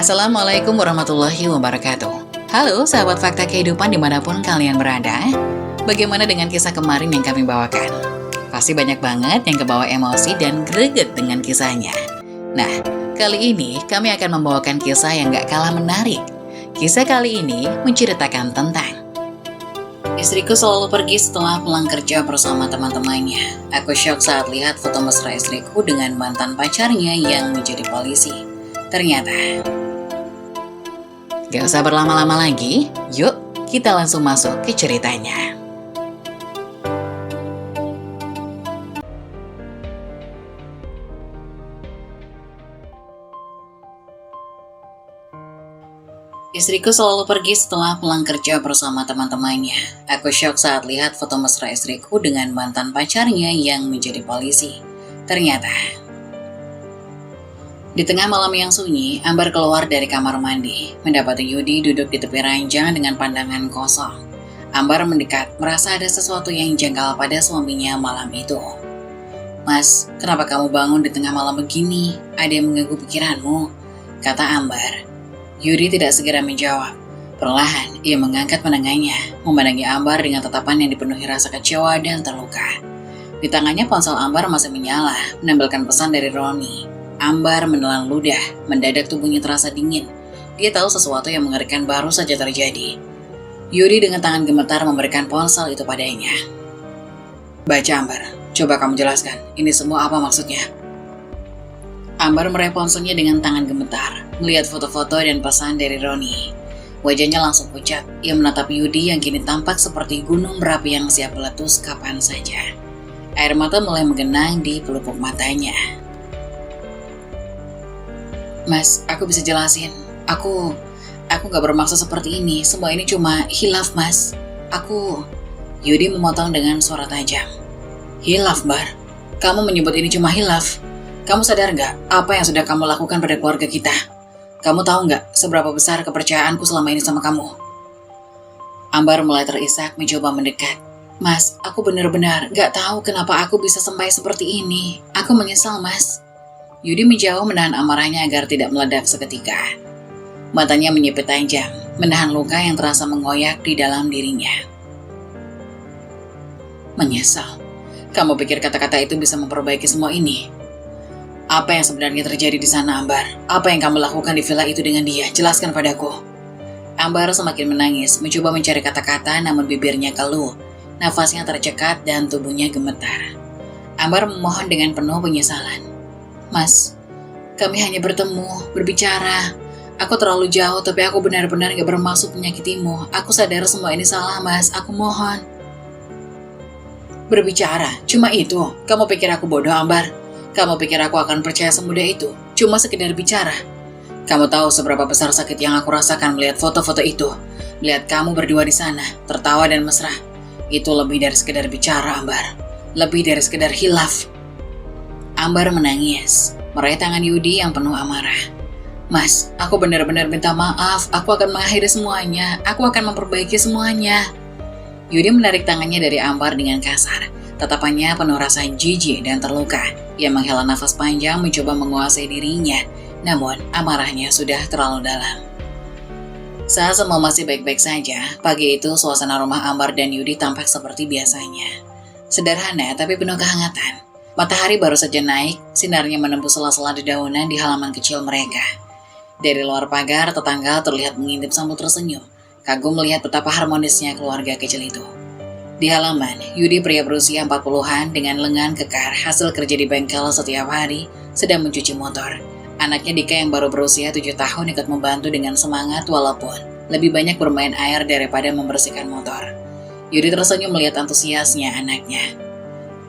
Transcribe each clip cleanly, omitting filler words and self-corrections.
Assalamualaikum warahmatullahi wabarakatuh. Halo sahabat fakta kehidupan dimanapun kalian berada. Bagaimana dengan kisah kemarin yang kami bawakan? Pasti banyak banget yang kebawa emosi dan greget dengan kisahnya. Nah, kali ini kami akan membawakan kisah yang gak kalah menarik. Kisah kali ini menceritakan tentang istriku selalu pergi setelah pulang kerja bersama teman-temannya. Aku syok saat lihat foto mesra istriku dengan mantan pacarnya yang menjadi polisi. Ternyata gak usah berlama-lama lagi, yuk kita langsung masuk ke ceritanya. Istriku selalu pergi setelah pulang kerja bersama teman-temannya. Aku syok saat lihat foto mesra istriku dengan mantan pacarnya yang menjadi polisi. Ternyata di tengah malam yang sunyi, Ambar keluar dari kamar mandi, mendapati Yudi duduk di tepi ranjang dengan pandangan kosong. Ambar mendekat, merasa ada sesuatu yang janggal pada suaminya malam itu. "Mas, kenapa kamu bangun di tengah malam begini? Ada yang mengganggu pikiranmu?" kata Ambar. Yudi tidak segera menjawab. Perlahan, ia mengangkat pandangannya, memandangi Ambar dengan tatapan yang dipenuhi rasa kecewa dan terluka. Di tangannya ponsel Ambar masih menyala, menambahkan pesan dari Roni. Ambar menelan ludah, mendadak tubuhnya terasa dingin. Dia tahu sesuatu yang mengerikan baru saja terjadi. Yudi dengan tangan gemetar memberikan ponsel itu padanya. "Baca Ambar, coba kamu jelaskan, ini semua apa maksudnya?" Ambar meraih ponselnya dengan tangan gemetar, melihat foto-foto dan pesan dari Roni. Wajahnya langsung pucat, ia menatap Yudi yang kini tampak seperti gunung berapi yang siap meletus kapan saja. Air mata mulai menggenang di pelupuk matanya. "Mas, aku bisa jelasin. Aku gak bermaksud seperti ini. Semua ini cuma hilaf, Mas. Yudi memotong dengan suara tajam. "Hilaf, Bar? Kamu menyebut ini cuma hilaf? Kamu sadar gak apa yang sudah kamu lakukan pada keluarga kita? Kamu tahu gak seberapa besar kepercayaanku selama ini sama kamu?" Ambar mulai terisak mencoba mendekat. "Mas, aku benar-benar gak tahu kenapa aku bisa sampai seperti ini. Aku menyesal, Mas." Yudi menjauh menahan amarahnya agar tidak meledak seketika. Matanya menyipit tajam, menahan luka yang terasa mengoyak di dalam dirinya. "Menyesal? Kamu pikir kata-kata itu bisa memperbaiki semua ini? Apa yang sebenarnya terjadi di sana, Ambar? Apa yang kamu lakukan di villa itu dengan dia? Jelaskan padaku." Ambar semakin menangis, mencoba mencari kata-kata namun bibirnya keluh, nafasnya tercekat dan tubuhnya gemetar. Ambar memohon dengan penuh penyesalan. "Mas, kami hanya bertemu, berbicara. Aku terlalu jauh tapi aku benar-benar gak bermaksud menyakitimu. Aku sadar semua ini salah, Mas. Aku mohon." "Berbicara? Cuma itu? Kamu pikir aku bodoh, Ambar? Kamu pikir aku akan percaya semudah itu? Cuma sekedar bicara? Kamu tahu seberapa besar sakit yang aku rasakan melihat foto-foto itu? Melihat kamu berdua di sana, tertawa dan mesra. Itu lebih dari sekedar bicara, Ambar. Lebih dari sekedar hilaf." Ambar menangis, meraih tangan Yudi yang penuh amarah. "Mas, aku benar-benar minta maaf. Aku akan mengakhiri semuanya. Aku akan memperbaiki semuanya." Yudi menarik tangannya dari Ambar dengan kasar. Tatapannya penuh rasa jijik dan terluka. Ia menghela nafas panjang mencoba menguasai dirinya, namun amarahnya sudah terlalu dalam. Saat semua masih baik-baik saja, pagi itu suasana rumah Ambar dan Yudi tampak seperti biasanya. Sederhana tapi penuh kehangatan. Matahari baru saja naik, sinarnya menembus sela-sela dedaunan di halaman kecil mereka. Dari luar pagar, tetangga terlihat mengintip sambil tersenyum, kagum melihat betapa harmonisnya keluarga kecil itu. Di halaman, Yudi pria berusia 40-an dengan lengan kekar hasil kerja di bengkel setiap hari, sedang mencuci motor. Anaknya Dika yang baru berusia 7 tahun ikut membantu dengan semangat walaupun lebih banyak bermain air daripada membersihkan motor. Yudi tersenyum melihat antusiasnya anaknya.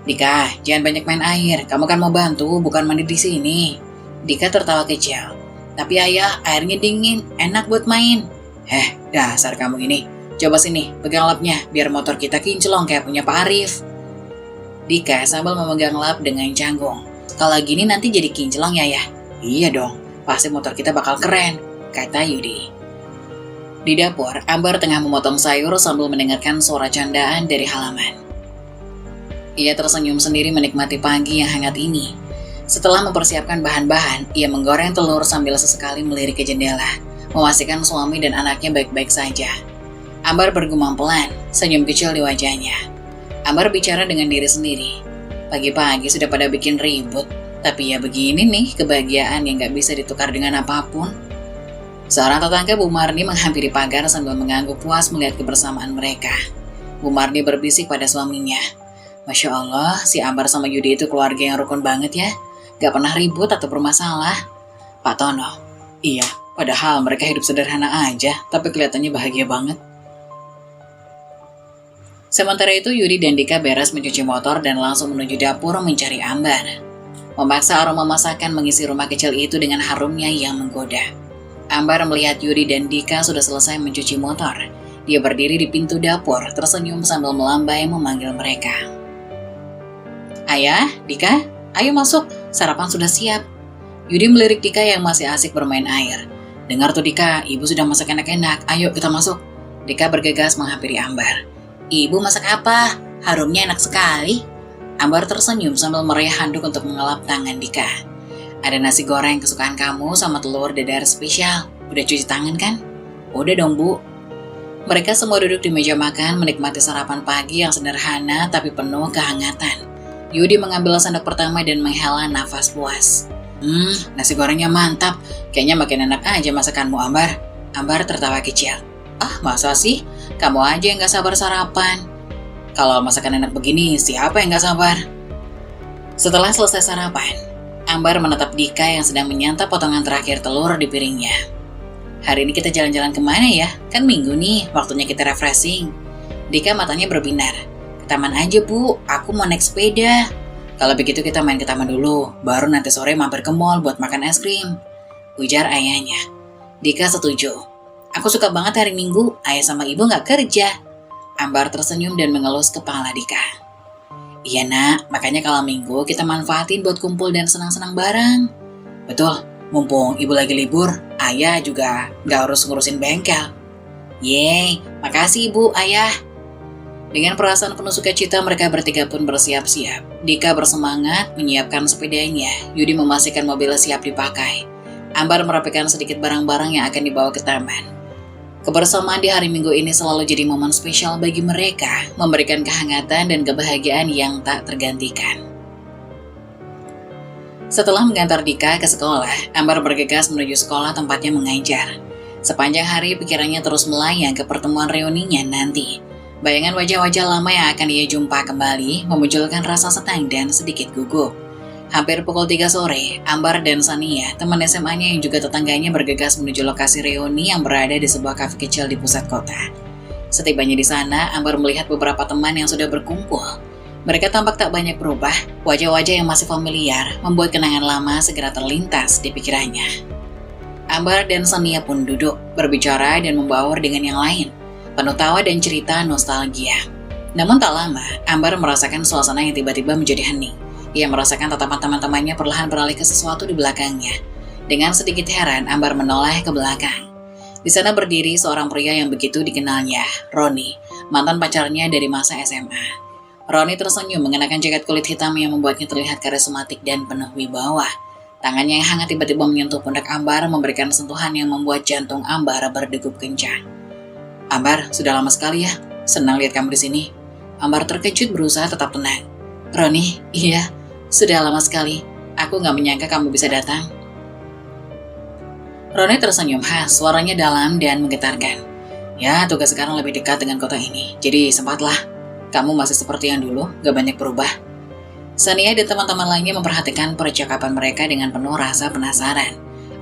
"Dika, jangan banyak main air. Kamu kan mau bantu, bukan mandi di sini." Dika tertawa kecil. "Tapi ayah, airnya dingin, enak buat main." Dasar kamu ini. Coba sini, pegang lapnya, biar motor kita kinclong kayak punya Pak Arif." Dika sambil memegang lap dengan canggung. "Kalau gini nanti jadi kinclong ya, Ayah?" "Iya dong, pasti motor kita bakal keren," kata Yudi. Di dapur, Ambar tengah memotong sayur sambil mendengarkan suara candaan dari halaman. Ia tersenyum sendiri menikmati pagi yang hangat ini. Setelah mempersiapkan bahan-bahan, ia menggoreng telur sambil sesekali melirik ke jendela, memastikan suami dan anaknya baik-baik saja. Ambar bergumam pelan, senyum kecil di wajahnya. Ambar bicara dengan diri sendiri. Pagi-pagi sudah pada bikin ribut, tapi ya begini nih kebahagiaan yang gak bisa ditukar dengan apapun. Seorang tetangga Bu Marni menghampiri pagar sambil mengangguk puas melihat kebersamaan mereka. Bu Marni berbisik pada suaminya. Masya Allah, si Ambar sama Yudi itu keluarga yang rukun banget ya. Gak pernah ribut atau bermasalah. Pak Tono, iya, padahal mereka hidup sederhana aja, tapi kelihatannya bahagia banget. Sementara itu Yudi dan Dika beres mencuci motor dan langsung menuju dapur mencari Ambar. Memaksa aroma masakan mengisi rumah kecil itu dengan harumnya yang menggoda. Ambar melihat Yudi dan Dika sudah selesai mencuci motor. Dia berdiri di pintu dapur, tersenyum sambil melambai memanggil mereka. Ayah, Dika, ayo masuk, sarapan sudah siap. Yudi melirik Dika yang masih asik bermain air. Dengar tuh Dika, ibu sudah masak enak-enak, ayo kita masuk. Dika bergegas menghampiri Ambar. Ibu masak apa? Harumnya enak sekali. Ambar tersenyum sambil meraih handuk untuk mengelap tangan Dika. Ada nasi goreng kesukaan kamu sama telur dadar spesial. Udah cuci tangan kan? Udah dong Bu. Mereka semua duduk di meja makan menikmati sarapan pagi yang sederhana tapi penuh kehangatan. Yudi mengambil sendok pertama dan menghela nafas puas. Nasi gorengnya mantap. Kayaknya makin enak aja masakanmu Ambar. Ambar tertawa kecil. Ah, masa sih? Kamu aja yang gak sabar sarapan. Kalau masakan enak begini, siapa yang gak sabar? Setelah selesai sarapan, Ambar menatap Dika yang sedang menyantap potongan terakhir telur di piringnya. Hari ini kita jalan-jalan kemana ya? Kan minggu nih, waktunya kita refreshing. Dika matanya berbinar. Ke taman aja Bu, aku mau naik sepeda. Kalau begitu kita main ke taman dulu, baru nanti sore mampir ke mall buat makan es krim. Ujar ayahnya. Dika setuju. Aku suka banget hari Minggu, ayah sama ibu gak kerja. Ambar tersenyum dan mengelus kepala Dika. Iya nak, makanya kalau Minggu kita manfaatin buat kumpul dan senang-senang bareng. Betul, mumpung ibu lagi libur, ayah juga gak harus ngurusin bengkel. Yeay, makasih ibu, ayah. Dengan perasaan penuh sukacita mereka bertiga pun bersiap-siap. Dika bersemangat menyiapkan sepedanya, Yudi memastikan mobilnya siap dipakai. Ambar merapikan sedikit barang-barang yang akan dibawa ke taman. Kebersamaan di hari Minggu ini selalu jadi momen spesial bagi mereka, memberikan kehangatan dan kebahagiaan yang tak tergantikan. Setelah mengantar Dika ke sekolah, Ambar bergegas menuju sekolah tempatnya mengajar. Sepanjang hari pikirannya terus melayang ke pertemuan reuninya nanti. Bayangan wajah-wajah lama yang akan dia jumpa kembali memunculkan rasa senang dan sedikit gugup. Hampir pukul 3 sore, Ambar dan Sania, teman SMA-nya yang juga tetangganya bergegas menuju lokasi reuni yang berada di sebuah kafe kecil di pusat kota. Setibanya di sana, Ambar melihat beberapa teman yang sudah berkumpul. Mereka tampak tak banyak berubah, wajah-wajah yang masih familiar membuat kenangan lama segera terlintas di pikirannya. Ambar dan Sania pun duduk, berbicara dan membaur dengan yang lain, penuh tawa dan cerita nostalgia. Namun tak lama, Ambar merasakan suasana yang tiba-tiba menjadi hening. Ia merasakan tatapan teman-temannya perlahan beralih ke sesuatu di belakangnya. Dengan sedikit heran, Ambar menoleh ke belakang. Di sana berdiri seorang pria yang begitu dikenalnya, Roni, mantan pacarnya dari masa SMA. Roni tersenyum mengenakan jaket kulit hitam yang membuatnya terlihat karismatik dan penuh wibawa. Tangannya yang hangat tiba-tiba menyentuh pundak Ambar, memberikan sentuhan yang membuat jantung Ambar berdegup kencang. Ambar, sudah lama sekali ya. Senang lihat kamu di sini. Ambar terkejut berusaha tetap tenang. Roni, iya. Sudah lama sekali, aku gak menyangka kamu bisa datang. Roni tersenyum khas, suaranya dalam dan menggetarkan. Ya, tugas sekarang lebih dekat dengan kota ini, jadi sempatlah. Kamu masih seperti yang dulu, gak banyak berubah. Sania dan teman-teman lainnya memperhatikan percakapan mereka dengan penuh rasa penasaran.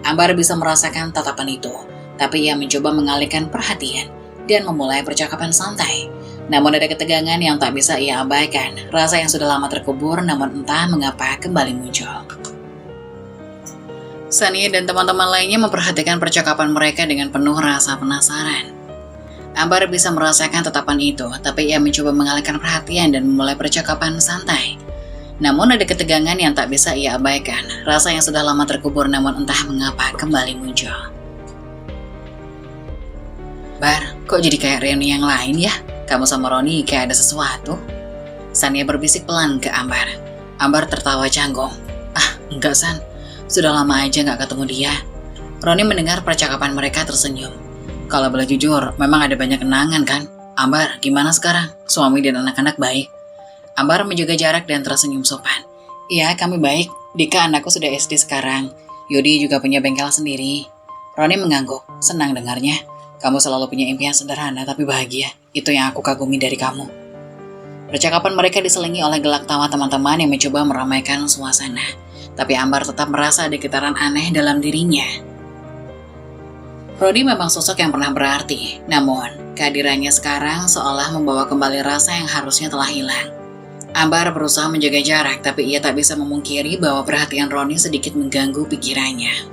Ambar bisa merasakan tatapan itu, tapi ia mencoba mengalihkan perhatian dan memulai percakapan santai. Namun ada ketegangan yang tak bisa ia abaikan, rasa yang sudah lama terkubur namun entah mengapa kembali muncul. Sania dan teman-teman lainnya memperhatikan percakapan mereka dengan penuh rasa penasaran. Ambar bisa merasakan tatapan itu, tapi ia mencoba mengalihkan perhatian dan memulai percakapan santai. Namun ada ketegangan yang tak bisa ia abaikan, rasa yang sudah lama terkubur namun entah mengapa kembali muncul. Bar, kok jadi kayak reuni yang lain ya? Kamu sama Roni kayak ada sesuatu. Sania berbisik pelan ke Ambar. Ambar tertawa canggung. Ah, Enggak, San. Sudah lama aja nggak ketemu dia. Roni mendengar percakapan mereka tersenyum. Kalau boleh jujur, memang ada banyak kenangan kan? Ambar, gimana sekarang? Suami dan anak-anak baik? Ambar menjaga jarak dan tersenyum sopan. Iya, kami baik. Dika anakku sudah SD sekarang. Yudi juga punya bengkel sendiri. Roni mengangguk, senang dengarnya. Kamu selalu punya impian sederhana tapi bahagia. Itu yang aku kagumi dari kamu. Percakapan mereka diselingi oleh gelak tawa teman-teman yang mencoba meramaikan suasana. Tapi Ambar tetap merasa ada getaran aneh dalam dirinya. Roni memang sosok yang pernah berarti, namun kehadirannya sekarang seolah membawa kembali rasa yang harusnya telah hilang. Ambar berusaha menjaga jarak, tapi ia tak bisa memungkiri bahwa perhatian Roni sedikit mengganggu pikirannya.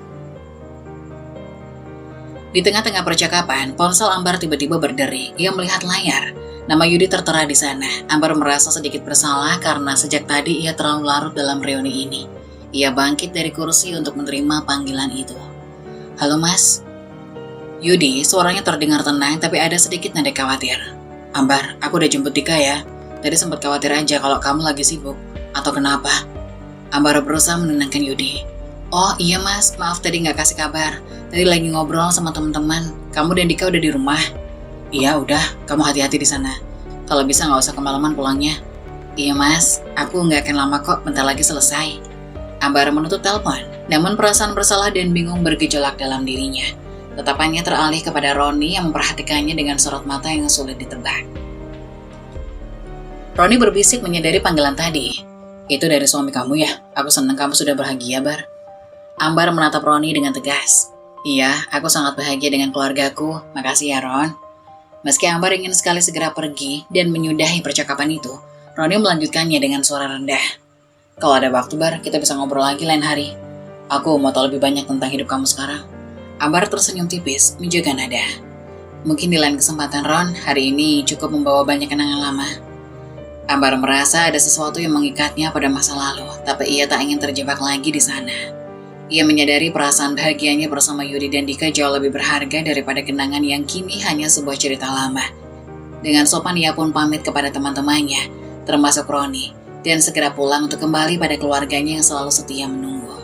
Di tengah-tengah percakapan, ponsel Ambar tiba-tiba berdering. Ia melihat layar. Nama Yudi tertera di sana. Ambar merasa sedikit bersalah karena sejak tadi ia terlalu larut dalam reuni ini. Ia bangkit dari kursi untuk menerima panggilan itu. Halo Mas. Yudi, suaranya terdengar tenang tapi ada sedikit nada khawatir. Ambar, aku udah jemput Dika ya. Tadi sempat khawatir aja kalau kamu lagi sibuk. Atau kenapa? Ambar berusaha menenangkan Yudi. Oh iya Mas, maaf tadi nggak kasih kabar. Tadi lagi ngobrol sama teman-teman. Kamu dan Dika udah di rumah? Iya udah, kamu hati-hati di sana. Kalau bisa nggak usah kemalaman pulangnya. Iya Mas, aku nggak akan lama kok, bentar lagi selesai. Ambar menutup telepon, namun perasaan bersalah dan bingung bergejolak dalam dirinya. Tatapannya teralih kepada Roni yang memperhatikannya dengan sorot mata yang sulit ditebak. Roni berbisik menyadari panggilan tadi. Itu dari suami kamu ya? Aku senang kamu sudah bahagia, Bar. Ambar menatap Roni dengan tegas. Iya, aku sangat bahagia dengan keluargaku. Makasih ya, Ron. Meski Ambar ingin sekali segera pergi dan menyudahi percakapan itu, Roni melanjutkannya dengan suara rendah. Kalau ada waktu, Bar, kita bisa ngobrol lagi lain hari. Aku mau tahu lebih banyak tentang hidup kamu sekarang. Ambar tersenyum tipis, menjaga nada. Mungkin di lain kesempatan, Ron, hari ini cukup membawa banyak kenangan lama. Ambar merasa ada sesuatu yang mengikatnya pada masa lalu, tapi ia tak ingin terjebak lagi di sana. Ia menyadari perasaan bahagianya bersama Yudi dan Dika jauh lebih berharga daripada kenangan yang kini hanya sebuah cerita lama. Dengan sopan ia pun pamit kepada teman-temannya, termasuk Roni, dan segera pulang untuk kembali pada keluarganya yang selalu setia menunggu.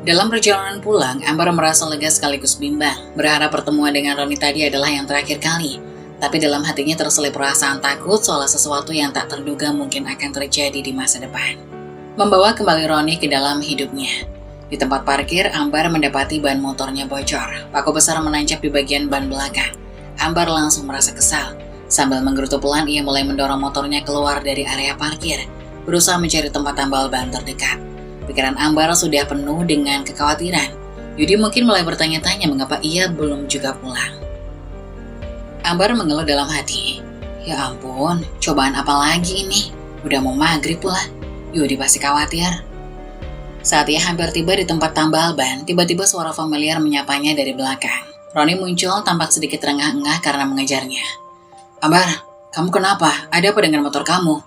Dalam perjalanan pulang, Ambar merasa lega sekaligus bimbang, berharap pertemuan dengan Roni tadi adalah yang terakhir kali. Tapi dalam hatinya terselip perasaan takut soal sesuatu yang tak terduga mungkin akan terjadi di masa depan. Membawa kembali Roni ke dalam hidupnya. Di tempat parkir, Ambar mendapati ban motornya bocor. Paku besar menancap di bagian ban belakang. Ambar langsung merasa kesal. Sambil menggerutu pelan, ia mulai mendorong motornya keluar dari area parkir, berusaha mencari tempat tambal ban terdekat. Pikiran Ambar sudah penuh dengan kekhawatiran. Yudi mungkin mulai bertanya-tanya mengapa ia belum juga pulang. Ambar mengeluh dalam hati. Ya ampun, cobaan apa lagi ini? Udah mau maghrib pula. Yudi pasti khawatir. Saat ia hampir tiba di tempat tambal ban, tiba-tiba suara familiar menyapanya dari belakang. Roni muncul tampak sedikit terengah-engah karena mengejarnya. Ambar, kamu kenapa? Ada apa dengan motor kamu?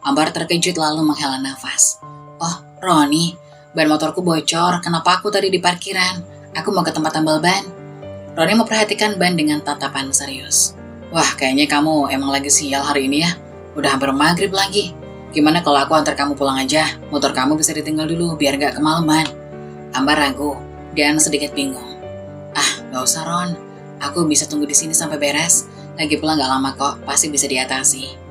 Ambar terkejut lalu menghela nafas. Oh, Roni, ban motorku bocor. Kenapa aku tadi di parkiran? Aku mau ke tempat tambal ban. Roni memperhatikan ban dengan tatapan serius. Wah, kayaknya kamu emang lagi sial hari ini ya. Udah hampir maghrib lagi. Gimana kalau aku antar kamu pulang aja? Motor kamu bisa ditinggal dulu biar gak kemalaman. Ambar ragu dan sedikit bingung. Ah, gak usah Ron. Aku bisa tunggu di sini sampai beres. Lagi pula gak lama kok, pasti bisa diatasi.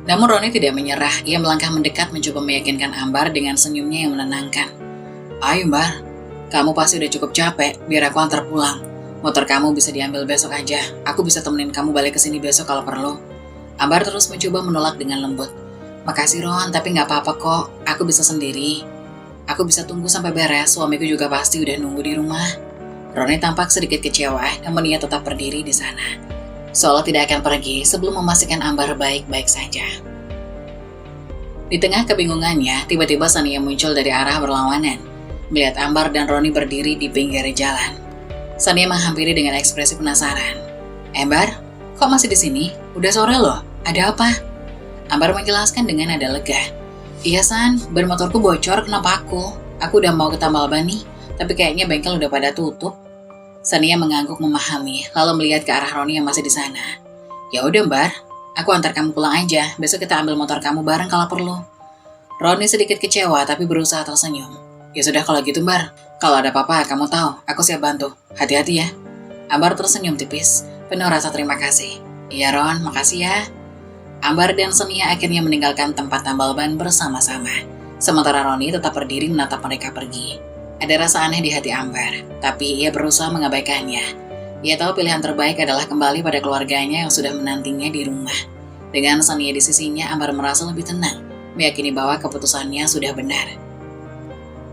Namun Roni tidak menyerah, ia melangkah mendekat mencoba meyakinkan Ambar dengan senyumnya yang menenangkan. Ayo Ambar, kamu pasti udah cukup capek, biar aku antar pulang. Motor kamu bisa diambil besok aja, aku bisa temenin kamu balik ke sini besok kalau perlu. Ambar terus mencoba menolak dengan lembut. Makasih Ron, tapi gak apa-apa kok, aku bisa sendiri. Aku bisa tunggu sampai beres, suamiku juga pasti udah nunggu di rumah. Roni tampak sedikit kecewa, namun ia tetap berdiri di sana. Seolah tidak akan pergi sebelum memastikan Ambar baik-baik saja. Di tengah kebingungannya, tiba-tiba Sania muncul dari arah berlawanan. Melihat Ambar dan Roni berdiri di pinggir jalan. Sania menghampiri dengan ekspresi penasaran. Ambar, kok masih di sini? Udah sore loh, ada apa? Ambar menjelaskan dengan nada lega. Iya San, ban motorku bocor, kenapa aku? Aku udah mau ke tambal ban nih, tapi kayaknya bengkel udah pada tutup. Sania mengangguk memahami, lalu melihat ke arah Roni yang masih di sana. Ya udah Mbar, aku antar kamu pulang aja. Besok kita ambil motor kamu bareng kalau perlu. Roni sedikit kecewa tapi berusaha tersenyum. Ya sudah kalau gitu Ambar, kalau ada apa-apa kamu tahu, aku siap bantu. Hati-hati ya. Ambar tersenyum tipis, penuh rasa terima kasih. Iya Ron, makasih ya. Ambar dan Senia akhirnya meninggalkan tempat tambal ban bersama-sama. Sementara Roni tetap berdiri menatap mereka pergi. Ada rasa aneh di hati Ambar, tapi ia berusaha mengabaikannya. Ia tahu pilihan terbaik adalah kembali pada keluarganya yang sudah menantinya di rumah. Dengan Senia di sisinya, Ambar merasa lebih tenang, meyakini bahwa keputusannya sudah benar.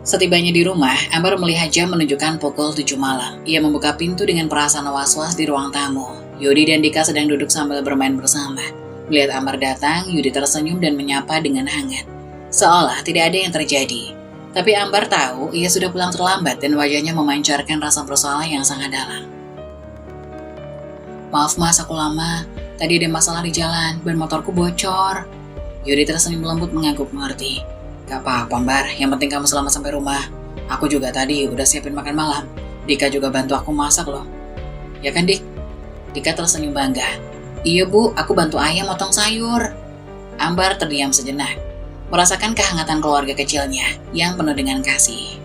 Setibanya di rumah, Ambar melihat jam menunjukkan pukul 7 malam. Ia membuka pintu dengan perasaan was-was di ruang tamu. Yudi dan Dika sedang duduk sambil bermain bersama. Melihat Ambar datang, Yudi tersenyum dan menyapa dengan hangat. Seolah tidak ada yang terjadi. Tapi Ambar tahu ia sudah pulang terlambat dan wajahnya memancarkan rasa bersalah yang sangat dalam. Maaf mas, aku lama. Tadi ada masalah di jalan, ban motorku bocor. Yudi tersenyum lembut mengangguk mengerti. Gak apa-apa Ambar, yang penting kamu selamat sampai rumah. Aku juga tadi udah siapin makan malam. Dika juga bantu aku masak loh. Ya kan Dik? Dika tersenyum bangga. Iya bu, aku bantu ayah motong sayur. Ambar terdiam sejenak, merasakan kehangatan keluarga kecilnya yang penuh dengan kasih.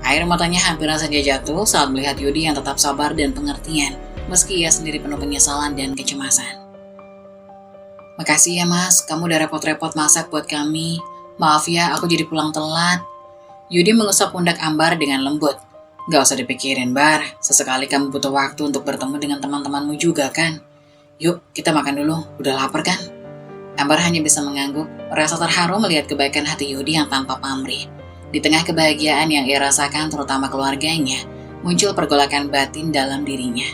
Air matanya hampir saja jatuh saat melihat Yudi yang tetap sabar dan pengertian, meski ia sendiri penuh penyesalan dan kecemasan. Makasih ya mas, kamu udah repot-repot masak buat kami. Maaf ya, aku jadi pulang telat. Yudi mengusap pundak Ambar dengan lembut. Gak usah dipikirin Bar, sesekali kamu butuh waktu untuk bertemu dengan teman-temanmu juga kan. Yuk, kita makan dulu, udah lapar kan? Ambar hanya bisa mengangguk, merasa terharu melihat kebaikan hati Yudi yang tanpa pamrih. Di tengah kebahagiaan yang ia rasakan terutama keluarganya, muncul pergolakan batin dalam dirinya.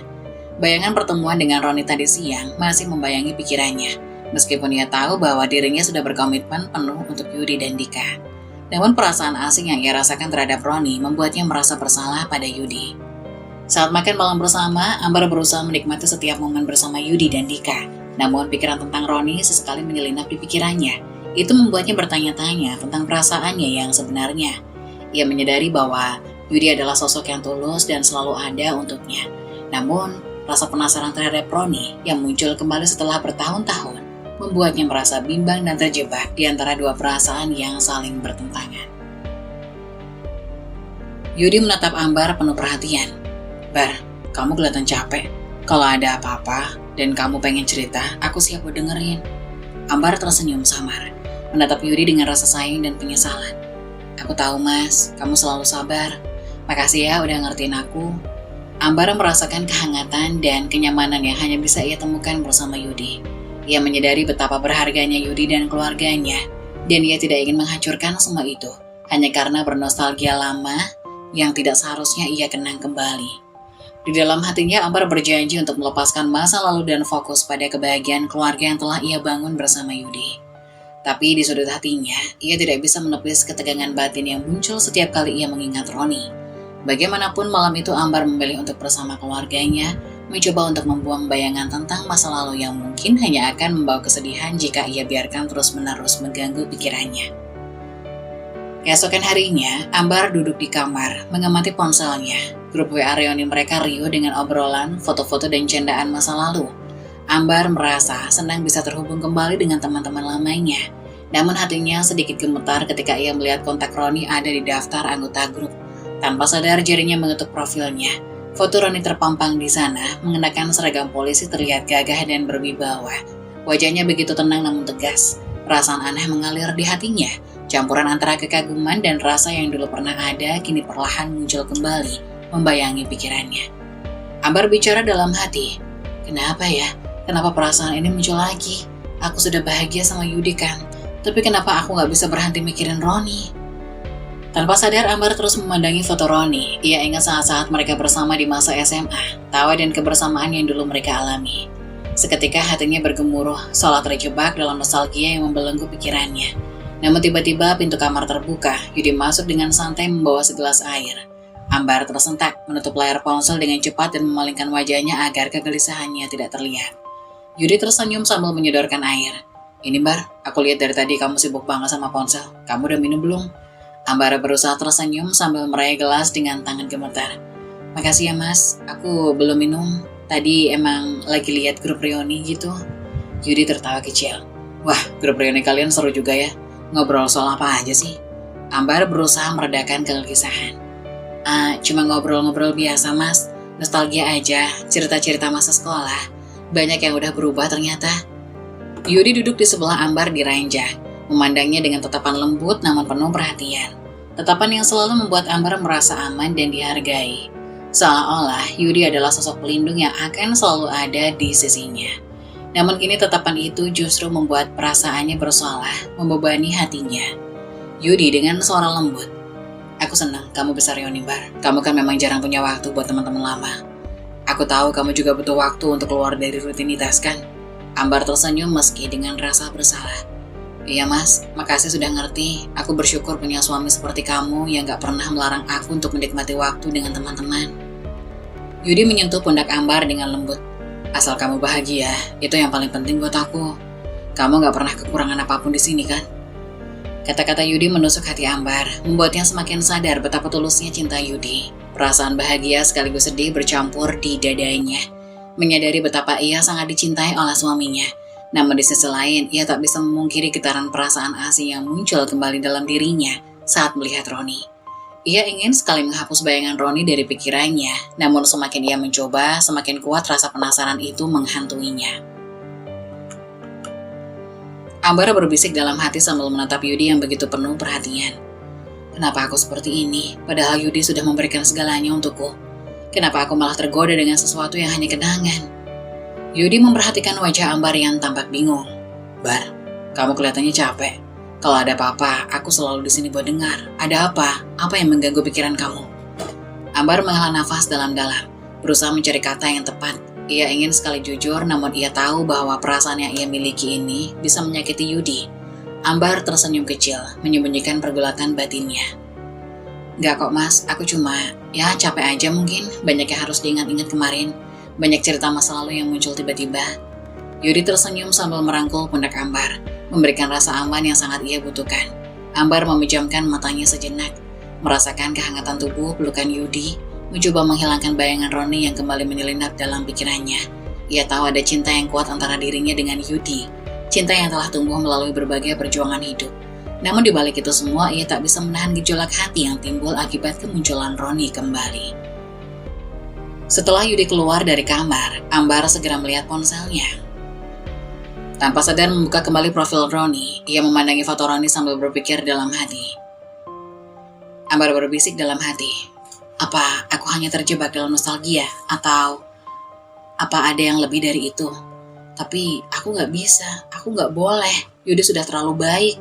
Bayangan pertemuan dengan Roni tadi siang masih membayangi pikirannya, meskipun ia tahu bahwa dirinya sudah berkomitmen penuh untuk Yudi dan Dika. Namun perasaan asing yang ia rasakan terhadap Roni membuatnya merasa bersalah pada Yudi. Saat makan malam bersama, Ambar berusaha menikmati setiap momen bersama Yudi dan Dika. Namun pikiran tentang Roni sesekali menyelinap di pikirannya. Itu membuatnya bertanya-tanya tentang perasaannya yang sebenarnya. Ia menyadari bahwa Yudi adalah sosok yang tulus dan selalu ada untuknya. Namun, rasa penasaran terhadap Roni yang muncul kembali setelah bertahun-tahun membuatnya merasa bimbang dan terjebak di antara dua perasaan yang saling bertentangan. Yudi menatap Ambar penuh perhatian. Bar, kamu kelihatan capek. Kalau ada apa-apa dan kamu pengen cerita, aku siap buat dengerin. Ambar tersenyum samar, menatap Yudi dengan rasa sayang dan penyesalan. Aku tahu mas, kamu selalu sabar. Makasih ya udah ngertiin aku. Ambar merasakan kehangatan dan kenyamanan yang hanya bisa ia temukan bersama Yudi. Ia menyadari betapa berharganya Yudi dan keluarganya, dan ia tidak ingin menghancurkan semua itu hanya karena bernostalgia lama yang tidak seharusnya ia kenang kembali. Di dalam hatinya, Ambar berjanji untuk melepaskan masa lalu dan fokus pada kebahagiaan keluarga yang telah ia bangun bersama Yudi. Tapi di sudut hatinya, ia tidak bisa menepis ketegangan batin yang muncul setiap kali ia mengingat Roni. Bagaimanapun malam itu Ambar memilih untuk bersama keluarganya, mencoba untuk membuang bayangan tentang masa lalu yang mungkin hanya akan membawa kesedihan jika ia biarkan terus-menerus mengganggu pikirannya. Keesokan harinya, Ambar duduk di kamar, mengamati ponselnya. Grup WA reuni mereka riuh dengan obrolan, foto-foto dan candaan masa lalu. Ambar merasa senang bisa terhubung kembali dengan teman-teman lamanya. Namun hatinya sedikit gemetar ketika ia melihat kontak Roni ada di daftar anggota grup. Tanpa sadar jarinya mengetuk profilnya. Foto Roni terpampang di sana, mengenakan seragam polisi terlihat gagah dan berwibawa. Wajahnya begitu tenang namun tegas. Perasaan aneh mengalir di hatinya. Campuran antara kekaguman dan rasa yang dulu pernah ada kini perlahan muncul kembali, membayangi pikirannya. Ambar bicara dalam hati. Kenapa ya? Kenapa perasaan ini muncul lagi? Aku sudah bahagia sama Yudi kan? Tapi kenapa aku gak bisa berhenti mikirin Roni? Tanpa sadar Ambar terus memandangi foto Roni. Ia ingat saat-saat mereka bersama di masa SMA, tawa dan kebersamaan yang dulu mereka alami. Seketika hatinya bergemuruh, seolah terjebak dalam nostalgia yang membelenggu pikirannya. Namun tiba-tiba pintu kamar terbuka, Yudi masuk dengan santai membawa segelas air. Ambar tersentak, menutup layar ponsel dengan cepat dan memalingkan wajahnya agar kegelisahannya tidak terlihat. Yudi tersenyum sambil menyodorkan air. Ini Bar, aku lihat dari tadi kamu sibuk banget sama ponsel. Kamu udah minum belum? Ambar berusaha tersenyum sambil meraih gelas dengan tangan gemetar. Makasih ya mas, aku belum minum. Tadi emang lagi lihat grup reuni gitu. Yudi tertawa kecil. Wah, grup reuni kalian seru juga ya. Ngobrol soal apa aja sih? Ambar berusaha meredakan kegelisahan. Cuma ngobrol-ngobrol biasa mas, nostalgia aja, cerita-cerita masa sekolah. Banyak yang udah berubah ternyata. Yudi duduk di sebelah Ambar di ranjang, memandangnya dengan tatapan lembut namun penuh perhatian. Tatapan yang selalu membuat Ambar merasa aman dan dihargai. Seolah-olah Yudi adalah sosok pelindung yang akan selalu ada di sisinya. Namun kini tatapan itu justru membuat perasaannya bersalah, membebani hatinya. Yudi dengan suara lembut, "Aku senang kamu besar Yoni Bar. Kamu kan memang jarang punya waktu buat teman-teman lama. Aku tahu kamu juga butuh waktu untuk keluar dari rutinitas kan?" Ambar tersenyum meski dengan rasa bersalah. "Iya mas, makasih sudah ngerti. Aku bersyukur punya suami seperti kamu yang gak pernah melarang aku untuk menikmati waktu dengan teman-teman." Yudi menyentuh pundak Ambar dengan lembut. "Asal kamu bahagia, itu yang paling penting buat aku. Kamu gak pernah kekurangan apapun di sini kan?" Kata-kata Yudi menusuk hati Ambar, membuatnya semakin sadar betapa tulusnya cinta Yudi. Perasaan bahagia sekaligus sedih bercampur di dadanya. Menyadari betapa ia sangat dicintai oleh suaminya. Namun di sisi lain, ia tak bisa memungkiri getaran perasaan asing yang muncul kembali dalam dirinya saat melihat Roni. Ia ingin sekali menghapus bayangan Roni dari pikirannya, namun semakin ia mencoba, semakin kuat rasa penasaran itu menghantuinya. Ambar berbisik dalam hati sambil menatap Yudi yang begitu penuh perhatian. Kenapa aku seperti ini, padahal Yudi sudah memberikan segalanya untukku? Kenapa aku malah tergoda dengan sesuatu yang hanya kenangan? Yudi memperhatikan wajah Ambar yang tampak bingung. "Bar, kamu kelihatannya capek. Kalau ada apa-apa, aku selalu di sini buat dengar. Ada apa? Apa yang mengganggu pikiran kamu?" Ambar menghela nafas dalam-dalam, berusaha mencari kata yang tepat. Ia ingin sekali jujur, namun ia tahu bahwa perasaan yang ia miliki ini bisa menyakiti Yudi. Ambar tersenyum kecil, menyembunyikan pergulatan batinnya. "Gak kok mas, aku cuma, capek aja mungkin. Banyak yang harus diingat-ingat kemarin. Banyak cerita masa lalu yang muncul tiba-tiba." Yudi tersenyum sambil merangkul pundak Ambar, memberikan rasa aman yang sangat ia butuhkan. Ambar memejamkan matanya sejenak, merasakan kehangatan tubuh pelukan Yudi, mencoba menghilangkan bayangan Roni yang kembali menyelinap dalam pikirannya. Ia tahu ada cinta yang kuat antara dirinya dengan Yudi, cinta yang telah tumbuh melalui berbagai perjuangan hidup. Namun di balik itu semua, ia tak bisa menahan gejolak hati yang timbul akibat kemunculan Roni kembali. Setelah Yudi keluar dari kamar, Ambar segera melihat ponselnya. Tanpa sadar membuka kembali profil Roni, ia memandangi foto Roni sambil berpikir dalam hati. Ambar berbisik dalam hati, apa aku hanya terjebak dalam nostalgia? Atau apa ada yang lebih dari itu? Tapi aku gak bisa, aku gak boleh. Yudi sudah terlalu baik.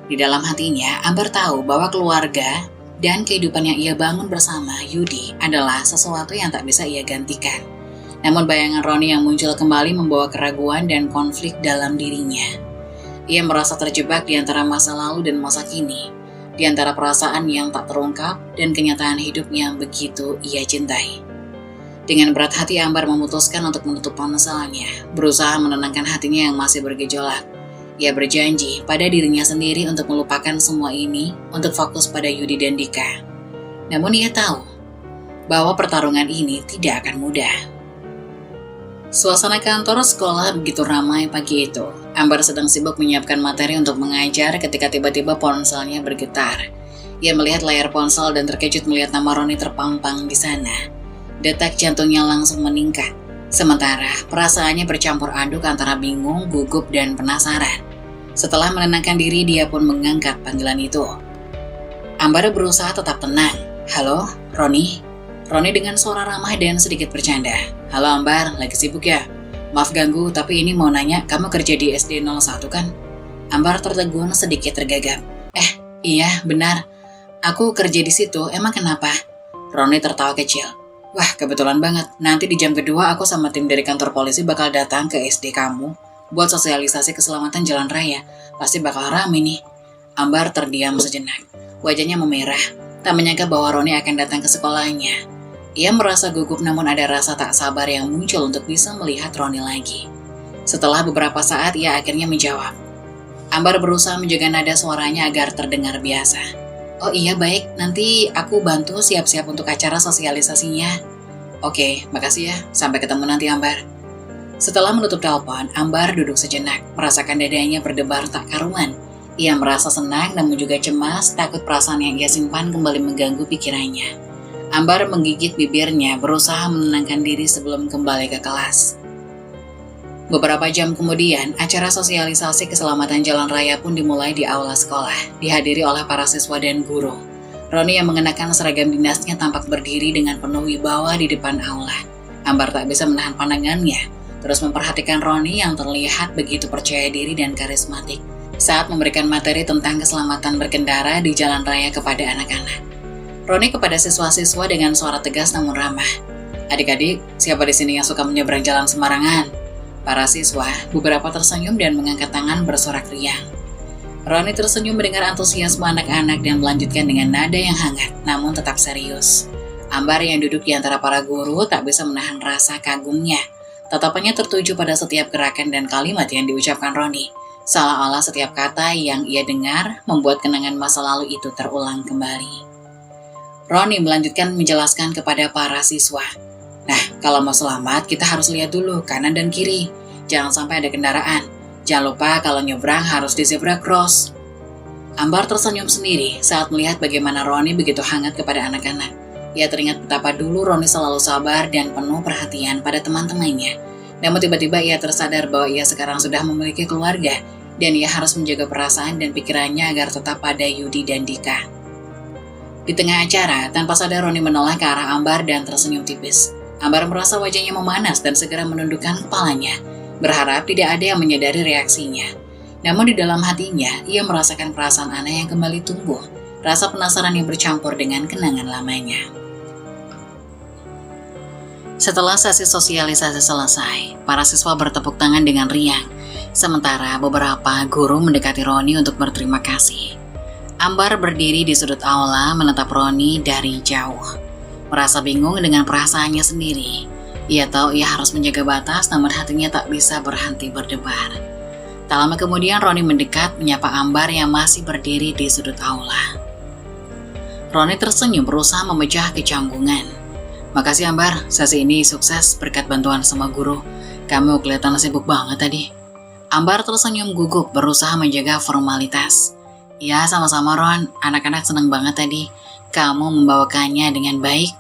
Di dalam hatinya, Ambar tahu bahwa keluarga dan kehidupan yang ia bangun bersama Yudi adalah sesuatu yang tak bisa ia gantikan. Namun bayangan Roni yang muncul kembali membawa keraguan dan konflik dalam dirinya. Ia merasa terjebak di antara masa lalu dan masa kini, di antara perasaan yang tak terungkap dan kenyataan hidup yang begitu ia cintai. Dengan berat hati Ambar memutuskan untuk menutup ponselnya, berusaha menenangkan hatinya yang masih bergejolak. Ia berjanji pada dirinya sendiri untuk melupakan semua ini untuk fokus pada Yudi dan Dika. Namun ia tahu bahwa pertarungan ini tidak akan mudah. Suasana kantor sekolah begitu ramai pagi itu. Ambar sedang sibuk menyiapkan materi untuk mengajar ketika tiba-tiba ponselnya bergetar. Ia melihat layar ponsel dan terkejut melihat nama Roni terpampang di sana. Detak jantungnya langsung meningkat. Sementara perasaannya bercampur aduk antara bingung, gugup, dan penasaran. Setelah menenangkan diri, dia pun mengangkat panggilan itu. Ambar berusaha tetap tenang. "Halo, Roni?" Roni dengan suara ramah dan sedikit bercanda. "Halo Ambar, lagi sibuk ya? Maaf ganggu, tapi ini mau nanya, kamu kerja di SD 01 kan?" Ambar tertegun sedikit tergagap. Iya, benar. Aku kerja di situ, emang kenapa?" Roni tertawa kecil. "Wah, kebetulan banget. Nanti di jam kedua aku sama tim dari kantor polisi bakal datang ke SD kamu buat sosialisasi keselamatan jalan raya. Pasti bakal rame nih." Ambar terdiam sejenak. Wajahnya memerah. Tak menyangka bahwa Roni akan datang ke sekolahnya. Ia merasa gugup namun ada rasa tak sabar yang muncul untuk bisa melihat Roni lagi. Setelah beberapa saat ia akhirnya menjawab. Ambar berusaha menjaga nada suaranya agar terdengar biasa. "Oh iya baik, nanti aku bantu siap-siap untuk acara sosialisasinya." "Oke, makasih ya. Sampai ketemu nanti Ambar." Setelah menutup telepon, Ambar duduk sejenak, merasakan dadanya berdebar tak karuan. Ia merasa senang namun juga cemas, takut perasaan yang ia simpan kembali mengganggu pikirannya. Ambar menggigit bibirnya, berusaha menenangkan diri sebelum kembali ke kelas. Beberapa jam kemudian, acara sosialisasi keselamatan jalan raya pun dimulai di aula sekolah, dihadiri oleh para siswa dan guru. Roni yang mengenakan seragam dinasnya tampak berdiri dengan penuh wibawa di depan aula. Ambar tak bisa menahan pandangannya, terus memperhatikan Roni yang terlihat begitu percaya diri dan karismatik saat memberikan materi tentang keselamatan berkendara di jalan raya kepada anak-anak. Roni kepada siswa-siswa dengan suara tegas namun ramah. Adik-adik, siapa di sini yang suka menyeberang jalan sembarangan? Para siswa, beberapa tersenyum dan mengangkat tangan bersorak riang. Roni tersenyum mendengar antusiasme anak-anak dan melanjutkan dengan nada yang hangat, namun tetap serius. Ambar yang duduk di antara para guru tak bisa menahan rasa kagumnya. Tatapannya tertuju pada setiap gerakan dan kalimat yang diucapkan Roni. Seolah-olah setiap kata yang ia dengar membuat kenangan masa lalu itu terulang kembali. Roni melanjutkan menjelaskan kepada para siswa. Nah, kalau mau selamat kita harus lihat dulu kanan dan kiri. Jangan sampai ada kendaraan. Jangan lupa kalau nyebrang harus di zebra cross. Ambar tersenyum sendiri saat melihat bagaimana Roni begitu hangat kepada anak-anak. Ia teringat betapa dulu Roni selalu sabar dan penuh perhatian pada teman-temannya. Namun tiba-tiba ia tersadar bahwa ia sekarang sudah memiliki keluarga dan ia harus menjaga perasaan dan pikirannya agar tetap pada Yudi dan Dika. Di tengah acara, tanpa sadar Roni menoleh ke arah Ambar dan tersenyum tipis. Ambar merasa wajahnya memanas dan segera menundukkan kepalanya, berharap tidak ada yang menyadari reaksinya. Namun di dalam hatinya, ia merasakan perasaan aneh yang kembali tumbuh, rasa penasaran yang bercampur dengan kenangan lamanya. Setelah sesi sosialisasi selesai, para siswa bertepuk tangan dengan riang, sementara beberapa guru mendekati Roni untuk berterima kasih. Ambar berdiri di sudut aula menatap Roni dari jauh, merasa bingung dengan perasaannya sendiri. Ia tahu ia harus menjaga batas, namun hatinya tak bisa berhenti berdebar. Tak lama kemudian Roni mendekat menyapa Ambar yang masih berdiri di sudut aula. Roni tersenyum berusaha memecah kecanggungan. Makasih Ambar, sesi ini sukses berkat bantuan sama guru. Kamu kelihatan sibuk banget tadi. Ambar tersenyum gugup berusaha menjaga formalitas. Ya sama-sama Ron, anak-anak senang banget tadi. Kamu membawakannya dengan baik.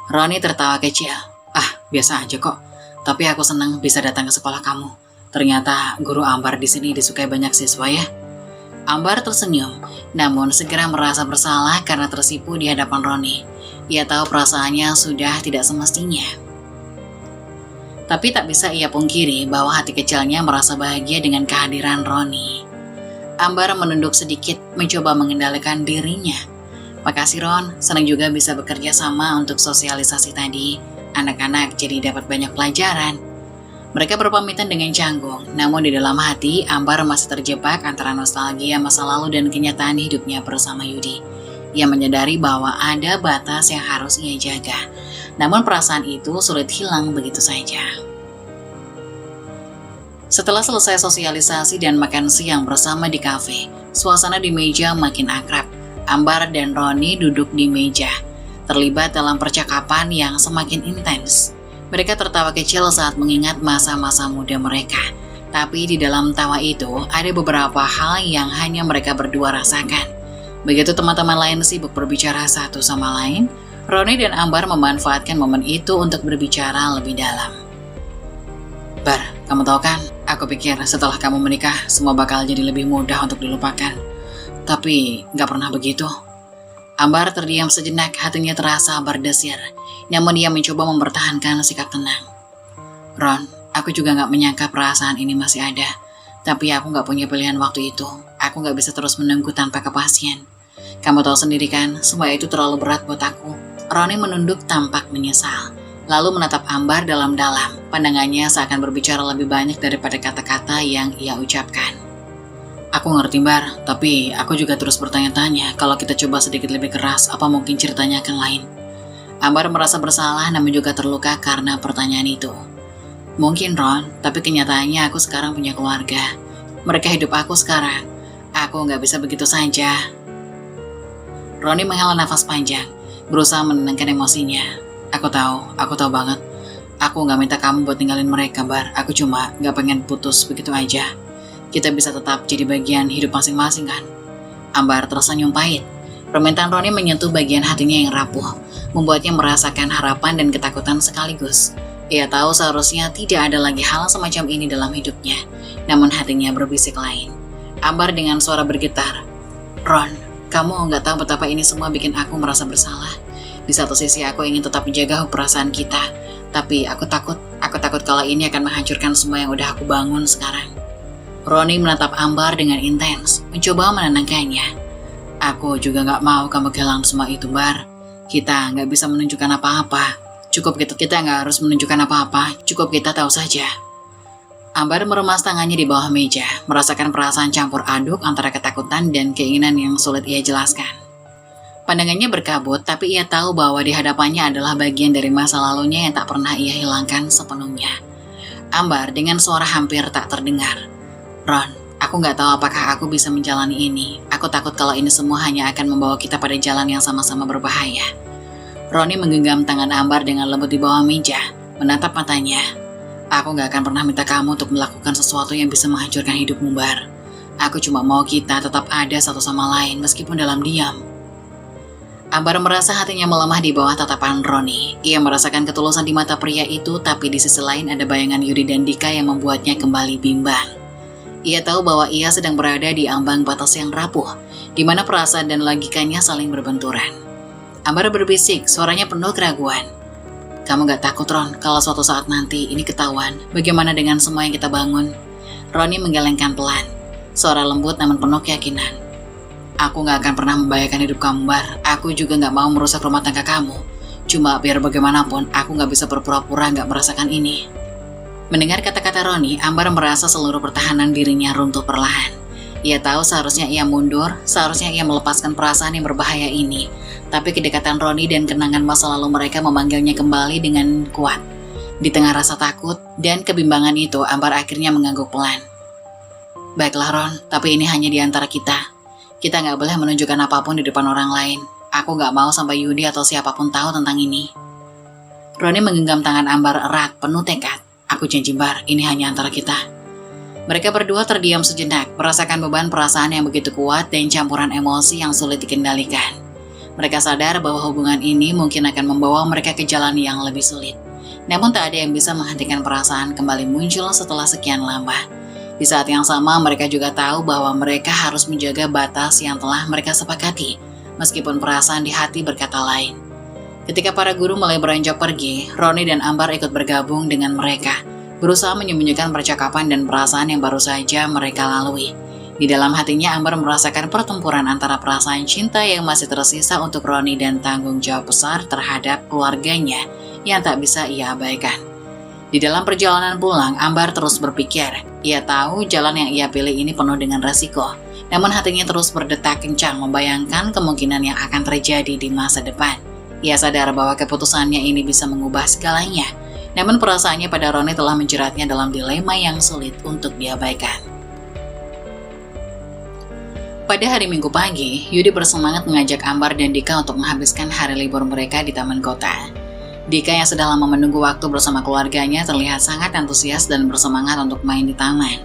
Roni tertawa kecil. Biasa aja kok. Tapi aku senang bisa datang ke sekolah kamu. Ternyata guru Ambar di sini disukai banyak siswa ya. Ambar tersenyum, namun segera merasa bersalah karena tersipu di hadapan Roni. Ia tahu perasaannya sudah tidak semestinya. Tapi tak bisa ia pungkiri bahwa hati kecilnya merasa bahagia dengan kehadiran Roni. Ambar menunduk sedikit, mencoba mengendalikan dirinya. Makasih Ron, senang juga bisa bekerja sama untuk sosialisasi tadi. Anak-anak jadi dapat banyak pelajaran. Mereka berpamitan dengan canggung, namun di dalam hati Ambar masih terjebak antara nostalgia masa lalu dan kenyataan hidupnya bersama Yudi. Ia menyadari bahwa ada batas yang harus ia jaga, namun perasaan itu sulit hilang begitu saja. Setelah selesai sosialisasi dan makan siang bersama di kafe, suasana di meja makin akrab. Ambar dan Roni duduk di meja, terlibat dalam percakapan yang semakin intens. Mereka tertawa kecil saat mengingat masa-masa muda mereka. Tapi di dalam tawa itu ada beberapa hal yang hanya mereka berdua rasakan. Begitu teman-teman lain sibuk berbicara satu sama lain, Roni dan Ambar memanfaatkan momen itu untuk berbicara lebih dalam. Bar, kamu tahu kan, aku pikir setelah kamu menikah, semua bakal jadi lebih mudah untuk dilupakan. Tapi gak pernah begitu. Ambar terdiam sejenak, hatinya terasa berdesir. Namun ia mencoba mempertahankan sikap tenang. Ron, aku juga gak menyangka perasaan ini masih ada. Tapi aku gak punya pilihan waktu itu. Aku gak bisa terus menunggu tanpa kepastian. Kamu tahu sendiri kan, semua itu terlalu berat buat aku. Roni menunduk tampak menyesal. Lalu menatap Ambar dalam-dalam. Pandangannya seakan berbicara lebih banyak daripada kata-kata yang ia ucapkan. Aku ngerti Bar, tapi aku juga terus bertanya-tanya kalau kita coba sedikit lebih keras, apa mungkin ceritanya akan lain. Ambar merasa bersalah namun juga terluka karena pertanyaan itu. Mungkin Ron, tapi kenyataannya aku sekarang punya keluarga. Mereka hidup aku sekarang. Aku gak bisa begitu saja. Roni menghela nafas panjang, berusaha menenangkan emosinya. Aku tahu banget. Aku gak minta kamu buat tinggalin mereka, Bar. Aku cuma gak pengen putus begitu aja. kita bisa tetap jadi bagian hidup masing-masing kan? Ambar tersenyum pahit. Permintaan Roni menyentuh bagian hatinya yang rapuh, membuatnya merasakan harapan dan ketakutan sekaligus. Ia tahu seharusnya tidak ada lagi hal semacam ini dalam hidupnya, namun hatinya berbisik lain. Ambar dengan suara bergetar, "Ron, kamu nggak tahu betapa ini semua bikin aku merasa bersalah. Di satu sisi aku ingin tetap menjaga perasaan kita, tapi aku takut kalau ini akan menghancurkan semua yang udah aku bangun sekarang." Roni menatap Ambar dengan intens, mencoba menenangkannya. "Aku juga nggak mau kamu kehilangan semua itu, Bar. Kita nggak bisa menunjukkan apa-apa. Cukup kita nggak harus menunjukkan apa-apa, cukup kita tahu saja." Ambar meremas tangannya di bawah meja, merasakan perasaan campur aduk antara ketakutan dan keinginan yang sulit ia jelaskan. Pandangannya berkabut, tapi ia tahu bahwa di hadapannya adalah bagian dari masa lalunya yang tak pernah ia hilangkan sepenuhnya. Ambar dengan suara hampir tak terdengar, "Ron, aku nggak tahu apakah aku bisa menjalani ini. Aku takut kalau ini semua hanya akan membawa kita pada jalan yang sama-sama berbahaya." Roni menggenggam tangan Ambar dengan lembut di bawah meja, menatap matanya. "Aku nggak akan pernah minta kamu untuk melakukan sesuatu yang bisa menghancurkan hidupmu, Bar. Aku cuma mau kita tetap ada satu sama lain meskipun dalam diam." Ambar merasa hatinya melemah di bawah tatapan Roni. Ia merasakan ketulusan di mata pria itu, tapi di sisi lain ada bayangan Yudi dan Dika yang membuatnya kembali bimbang. Ia tahu bahwa ia sedang berada di ambang batas yang rapuh, di mana perasaan dan logikanya saling berbenturan. Ambar berbisik, suaranya penuh keraguan. "Kamu gak takut, Ron, kalau suatu saat nanti ini ketahuan? Bagaimana dengan semua yang kita bangun?" Roni menggelengkan pelan, suara lembut namun penuh keyakinan. "Aku gak akan pernah membahayakan hidup kamu, Bar. Aku juga gak mau merusak rumah tangga kamu. Cuma biar bagaimanapun, aku gak bisa berpura-pura gak merasakan ini." Mendengar kata-kata Roni, Ambar merasa seluruh pertahanan dirinya runtuh perlahan. Ia tahu seharusnya ia mundur, seharusnya ia melepaskan perasaan yang berbahaya ini. Tapi kedekatan Roni dan kenangan masa lalu mereka memanggilnya kembali dengan kuat. Di tengah rasa takut dan kebimbangan itu, Ambar akhirnya mengangguk pelan. "Baiklah, Ron, tapi ini hanya di antara kita. Kita nggak boleh menunjukkan apapun di depan orang lain. Aku nggak mau sampai Yudi atau siapapun tahu tentang ini." Roni menggenggam tangan Ambar erat, penuh tekad. "Aku janji, Bar, ini hanya antara kita." Mereka berdua terdiam sejenak, merasakan beban perasaan yang begitu kuat dan campuran emosi yang sulit dikendalikan. Mereka sadar bahwa hubungan ini mungkin akan membawa mereka ke jalan yang lebih sulit. Namun tak ada yang bisa menghentikan perasaan kembali muncul setelah sekian lama. Di saat yang sama, mereka juga tahu bahwa mereka harus menjaga batas yang telah mereka sepakati, meskipun perasaan di hati berkata lain. Ketika para guru mulai beranjak pergi, Roni dan Ambar ikut bergabung dengan mereka, berusaha menyembunyikan percakapan dan perasaan yang baru saja mereka lalui. Di dalam hatinya, Ambar merasakan pertempuran antara perasaan cinta yang masih tersisa untuk Roni dan tanggung jawab besar terhadap keluarganya yang tak bisa ia abaikan. Di dalam perjalanan pulang, Ambar terus berpikir. Ia tahu jalan yang ia pilih ini penuh dengan resiko, namun hatinya terus berdetak kencang membayangkan kemungkinan yang akan terjadi di masa depan. Ia sadar bahwa keputusannya ini bisa mengubah segalanya, namun perasaannya pada Roni telah menjeratnya dalam dilema yang sulit untuk diabaikan. Pada hari Minggu pagi, Yudi bersemangat mengajak Ambar dan Dika untuk menghabiskan hari libur mereka di taman kota. Dika yang sudah lama menunggu waktu bersama keluarganya terlihat sangat antusias dan bersemangat untuk main di taman.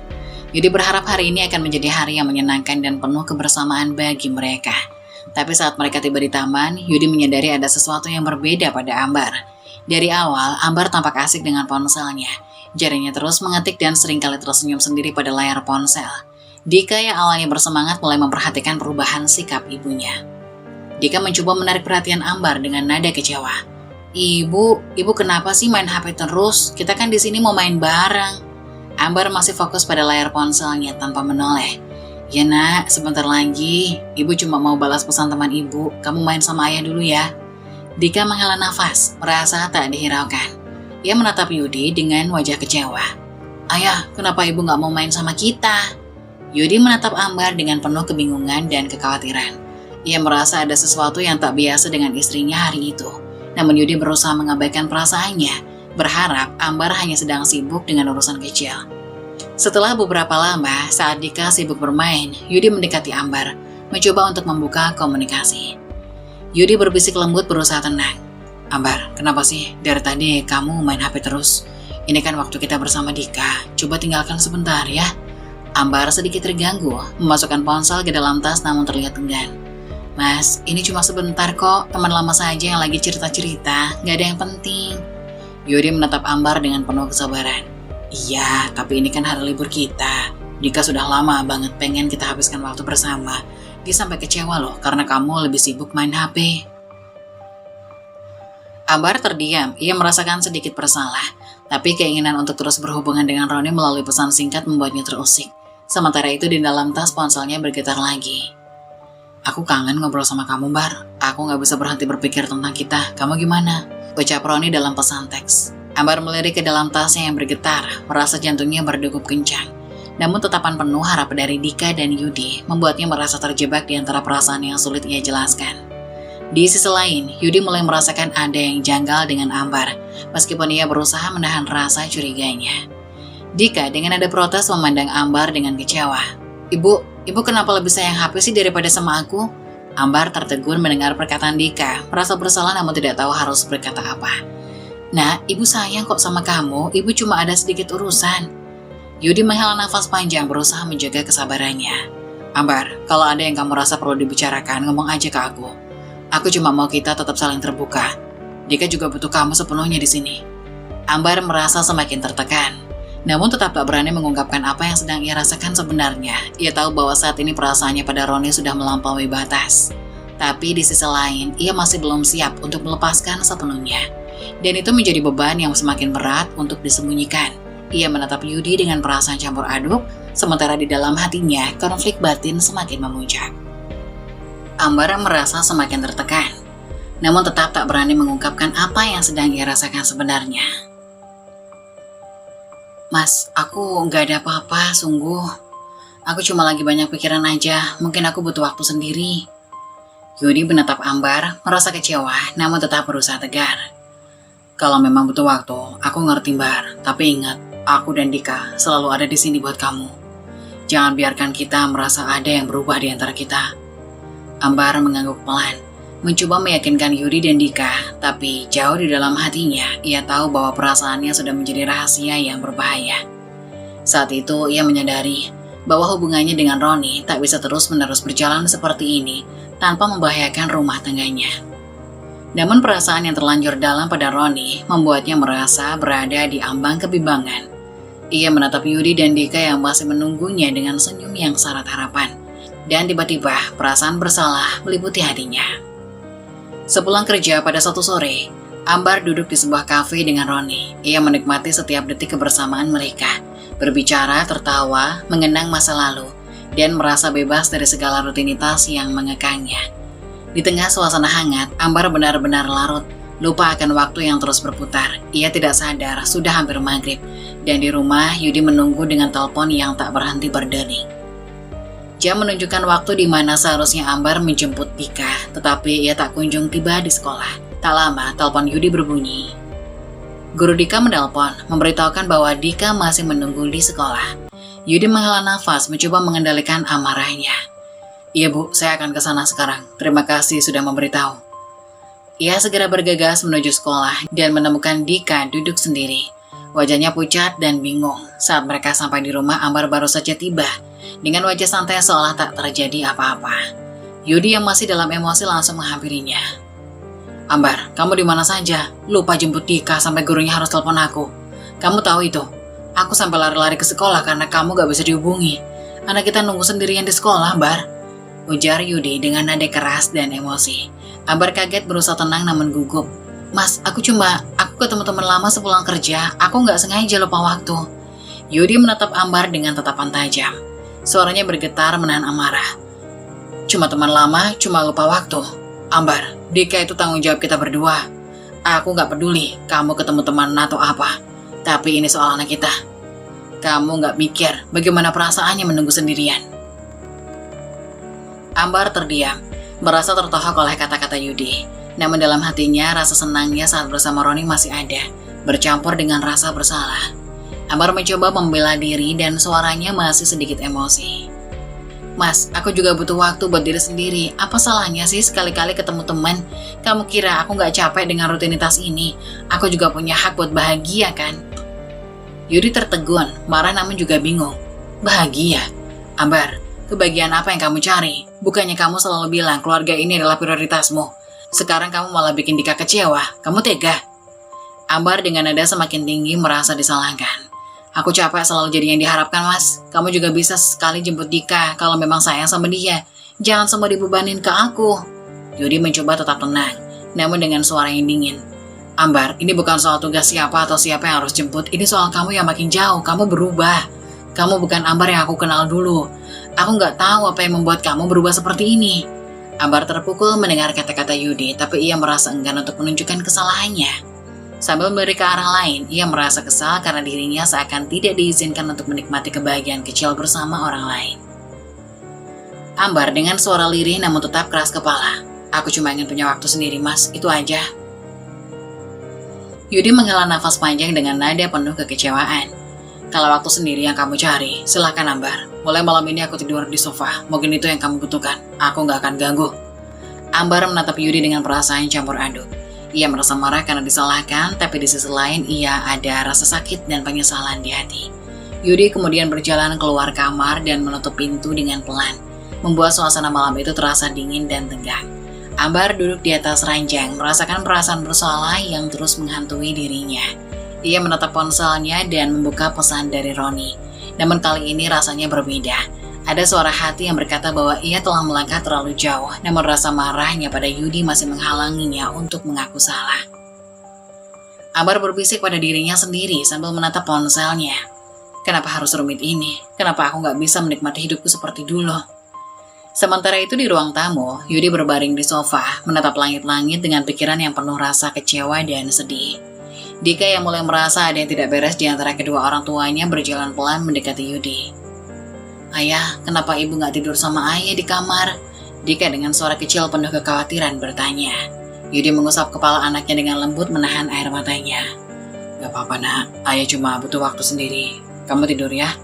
Yudi berharap hari ini akan menjadi hari yang menyenangkan dan penuh kebersamaan bagi mereka. Tapi saat mereka tiba di taman, Yudi menyadari ada sesuatu yang berbeda pada Ambar. Dari awal, Ambar tampak asik dengan ponselnya. Jarinya terus mengetik dan seringkali tersenyum sendiri pada layar ponsel. Dika yang awalnya bersemangat mulai memperhatikan perubahan sikap ibunya. Dika mencoba menarik perhatian Ambar dengan nada kecewa. Ibu kenapa sih main HP terus? Kita kan di sini mau main bareng." Ambar masih fokus pada layar ponselnya tanpa menoleh. "Ya nak, sebentar lagi. Ibu cuma mau balas pesan teman ibu. Kamu main sama ayah dulu ya." Dika menghela nafas, merasa tak dihiraukan. Ia menatap Yudi dengan wajah kecewa. "Ayah, kenapa ibu gak mau main sama kita?" Yudi menatap Ambar dengan penuh kebingungan dan kekhawatiran. Ia merasa ada sesuatu yang tak biasa dengan istrinya hari itu. Namun Yudi berusaha mengabaikan perasaannya, berharap Ambar hanya sedang sibuk dengan urusan kecil. Setelah beberapa lama, saat Dika sibuk bermain, Yudi mendekati Ambar, mencoba untuk membuka komunikasi. Yudi berbisik lembut berusaha tenang. "Ambar, kenapa sih dari tadi kamu main HP terus? Ini kan waktu kita bersama Dika, coba tinggalkan sebentar ya." Ambar sedikit terganggu, memasukkan ponsel ke dalam tas namun terlihat enggan. Mas, ini cuma sebentar kok, teman lama saja yang lagi cerita-cerita, gak ada yang penting. Yudi menatap Ambar dengan penuh kesabaran. Iya, tapi ini kan hari libur kita. Dika sudah lama banget pengen kita habiskan waktu bersama. Dia sampai kecewa loh karena kamu lebih sibuk main HP. Ambar terdiam, ia merasakan sedikit bersalah. Tapi keinginan untuk terus berhubungan dengan Roni melalui pesan singkat membuatnya terusik. Sementara itu di dalam tas ponselnya bergetar lagi. Aku kangen ngobrol sama kamu, Bar. Aku gak bisa berhenti berpikir tentang kita. Kamu gimana? Ucap Roni dalam pesan teks. Ambar melirik ke dalam tasnya yang bergetar, merasa jantungnya berdegup kencang. Namun tetapan penuh harap dari Dika dan Yudi membuatnya merasa terjebak di antara perasaan yang sulit ia jelaskan. Di sisi lain, Yudi mulai merasakan ada yang janggal dengan Ambar, meskipun ia berusaha menahan rasa curiganya. Dika dengan nada protes memandang Ambar dengan kecewa. Ibu kenapa lebih sayang HP sih daripada sama aku? Ambar tertegun mendengar perkataan Dika, merasa bersalah namun tidak tahu harus berkata apa. Nah, ibu sayang kok sama kamu, ibu cuma ada sedikit urusan. Yudi menghela nafas panjang berusaha menjaga kesabarannya. Ambar, kalau ada yang kamu rasa perlu dibicarakan, ngomong aja ke aku. Aku cuma mau kita tetap saling terbuka. Dika juga butuh kamu sepenuhnya di sini. Ambar merasa semakin tertekan. Namun tetap tak berani mengungkapkan apa yang sedang ia rasakan sebenarnya. Ia tahu bahwa saat ini perasaannya pada Roni sudah melampaui batas. Tapi di sisi lain, ia masih belum siap untuk melepaskan sepenuhnya. Dan itu menjadi beban yang semakin berat untuk disembunyikan. Ia menatap Yudi dengan perasaan campur aduk, sementara di dalam hatinya konflik batin semakin memuncak. Ambar merasa semakin tertekan, namun tetap tak berani mengungkapkan apa yang sedang ia rasakan sebenarnya. Mas, aku gak ada apa-apa, sungguh. Aku cuma lagi banyak pikiran aja, mungkin aku butuh waktu sendiri. Yudi menatap Ambar, merasa kecewa, namun tetap berusaha tegar. Kalau memang butuh waktu, aku ngerti Bar, tapi ingat, aku dan Dika selalu ada di sini buat kamu. Jangan biarkan kita merasa ada yang berubah di antara kita. Ambar mengangguk pelan, mencoba meyakinkan Yudi dan Dika, tapi jauh di dalam hatinya, ia tahu bahwa perasaannya sudah menjadi rahasia yang berbahaya. Saat itu, ia menyadari bahwa hubungannya dengan Roni tak bisa terus-menerus berjalan seperti ini tanpa membahayakan rumah tangganya. Namun perasaan yang terlanjur dalam pada Roni membuatnya merasa berada di ambang kebimbangan. Ia menatap Yudi dan Dika yang masih menunggunya dengan senyum yang syarat harapan. Dan tiba-tiba perasaan bersalah meliputi hatinya. Sepulang kerja pada suatu sore, Ambar duduk di sebuah kafe dengan Roni. Ia menikmati setiap detik kebersamaan mereka, berbicara, tertawa, mengenang masa lalu, dan merasa bebas dari segala rutinitas yang mengekangnya. Di tengah suasana hangat, Ambar benar-benar larut, lupa akan waktu yang terus berputar. Ia tidak sadar sudah hampir maghrib, dan di rumah Yudi menunggu dengan telepon yang tak berhenti berdering. Jam menunjukkan waktu di mana seharusnya Ambar menjemput Dika, tetapi ia tak kunjung tiba di sekolah. Tak lama, telepon Yudi berbunyi. Guru Dika menelpon, memberitahukan bahwa Dika masih menunggu di sekolah. Yudi menghela nafas, mencoba mengendalikan amarahnya. Iya Bu, saya akan ke sana sekarang. Terima kasih sudah memberitahu. Ia segera bergegas menuju sekolah dan menemukan Dika duduk sendiri. Wajahnya pucat dan bingung. Saat mereka sampai di rumah, Ambar baru saja tiba. Dengan wajah santai seolah tak terjadi apa-apa. Yudi yang masih dalam emosi langsung menghampirinya. Ambar, kamu di mana saja? Lupa jemput Dika sampai gurunya harus telepon aku. Kamu tahu itu? Aku sampai lari-lari ke sekolah karena kamu gak bisa dihubungi. Anak kita nunggu sendirian di sekolah, Ambar. Ujar Yudi dengan nada keras dan emosi. Ambar kaget berusaha tenang namun gugup. Mas, aku ketemu teman lama sepulang kerja. Aku gak sengaja lupa waktu. Yudi menatap Ambar dengan tatapan tajam. Suaranya bergetar menahan amarah. Cuma teman lama, cuma lupa waktu. Ambar, Dika itu tanggung jawab kita berdua. Aku gak peduli kamu ketemu teman atau apa. Tapi ini soal anak kita. Kamu gak mikir bagaimana perasaannya menunggu sendirian. Ambar terdiam, merasa tertohok oleh kata-kata Yudi. Namun dalam hatinya rasa senangnya saat bersama Roni masih ada, bercampur dengan rasa bersalah. Ambar mencoba membela diri dan suaranya masih sedikit emosi. Mas, aku juga butuh waktu buat diri sendiri. Apa salahnya sih sekali-kali ketemu teman? Kamu kira aku gak capek dengan rutinitas ini? Aku juga punya hak buat bahagia kan? Yudi tertegun, marah namun juga bingung. Bahagia? Ambar, kebahagiaan apa yang kamu cari? Bukannya kamu selalu bilang keluarga ini adalah prioritasmu. Sekarang kamu malah bikin Dika kecewa. Kamu tega? Ambar dengan nada semakin tinggi merasa disalahkan. Aku capek selalu jadi yang diharapkan, Mas. Kamu juga bisa sekali jemput Dika kalau memang sayang sama dia. Jangan semua dibebanin ke aku. Yudi mencoba tetap tenang, namun dengan suara yang dingin. Ambar, ini bukan soal tugas siapa atau siapa yang harus jemput. Ini soal kamu yang makin jauh. Kamu berubah. Kamu bukan Ambar yang aku kenal dulu. Aku nggak tahu apa yang membuat kamu berubah seperti ini. Ambar terpukul mendengar kata-kata Yudi, tapi ia merasa enggan untuk menunjukkan kesalahannya. Sambil melirik ke arah lain, ia merasa kesal karena dirinya seakan tidak diizinkan untuk menikmati kebahagiaan kecil bersama orang lain. Ambar dengan suara lirih namun tetap keras kepala. Aku cuma ingin punya waktu sendiri, Mas. Itu aja. Yudi menghela nafas panjang dengan nada penuh kekecewaan. Kalau waktu sendiri yang kamu cari, silakan Ambar. Mulai malam ini aku tidur di sofa. Mungkin itu yang kamu butuhkan. Aku nggak akan ganggu. Ambar menatap Yudi dengan perasaan campur aduk. Ia merasa marah karena disalahkan, tapi di sisi lain ia ada rasa sakit dan penyesalan di hati. Yudi kemudian berjalan keluar kamar dan menutup pintu dengan pelan, membuat suasana malam itu terasa dingin dan tegang. Ambar duduk di atas ranjang, merasakan perasaan bersalah yang terus menghantui dirinya. Ia menatap ponselnya dan membuka pesan dari Roni. Namun kali ini rasanya berbeda. Ada suara hati yang berkata bahwa ia telah melangkah terlalu jauh, namun rasa marahnya pada Yudi masih menghalanginya untuk mengaku salah. Ambar berbisik pada dirinya sendiri sambil menatap ponselnya. Kenapa harus rumit ini? Kenapa aku gak bisa menikmati hidupku seperti dulu? Sementara itu di ruang tamu, Yudi berbaring di sofa, menatap langit-langit dengan pikiran yang penuh rasa kecewa dan sedih. Dika yang mulai merasa ada yang tidak beres di antara kedua orang tuanya berjalan pelan mendekati Yudi. Ayah, kenapa ibu gak tidur sama ayah di kamar? Dika dengan suara kecil penuh kekhawatiran bertanya. Yudi mengusap kepala anaknya dengan lembut menahan air matanya. Gak apa-apa nak, ayah cuma butuh waktu sendiri. Kamu tidur ya?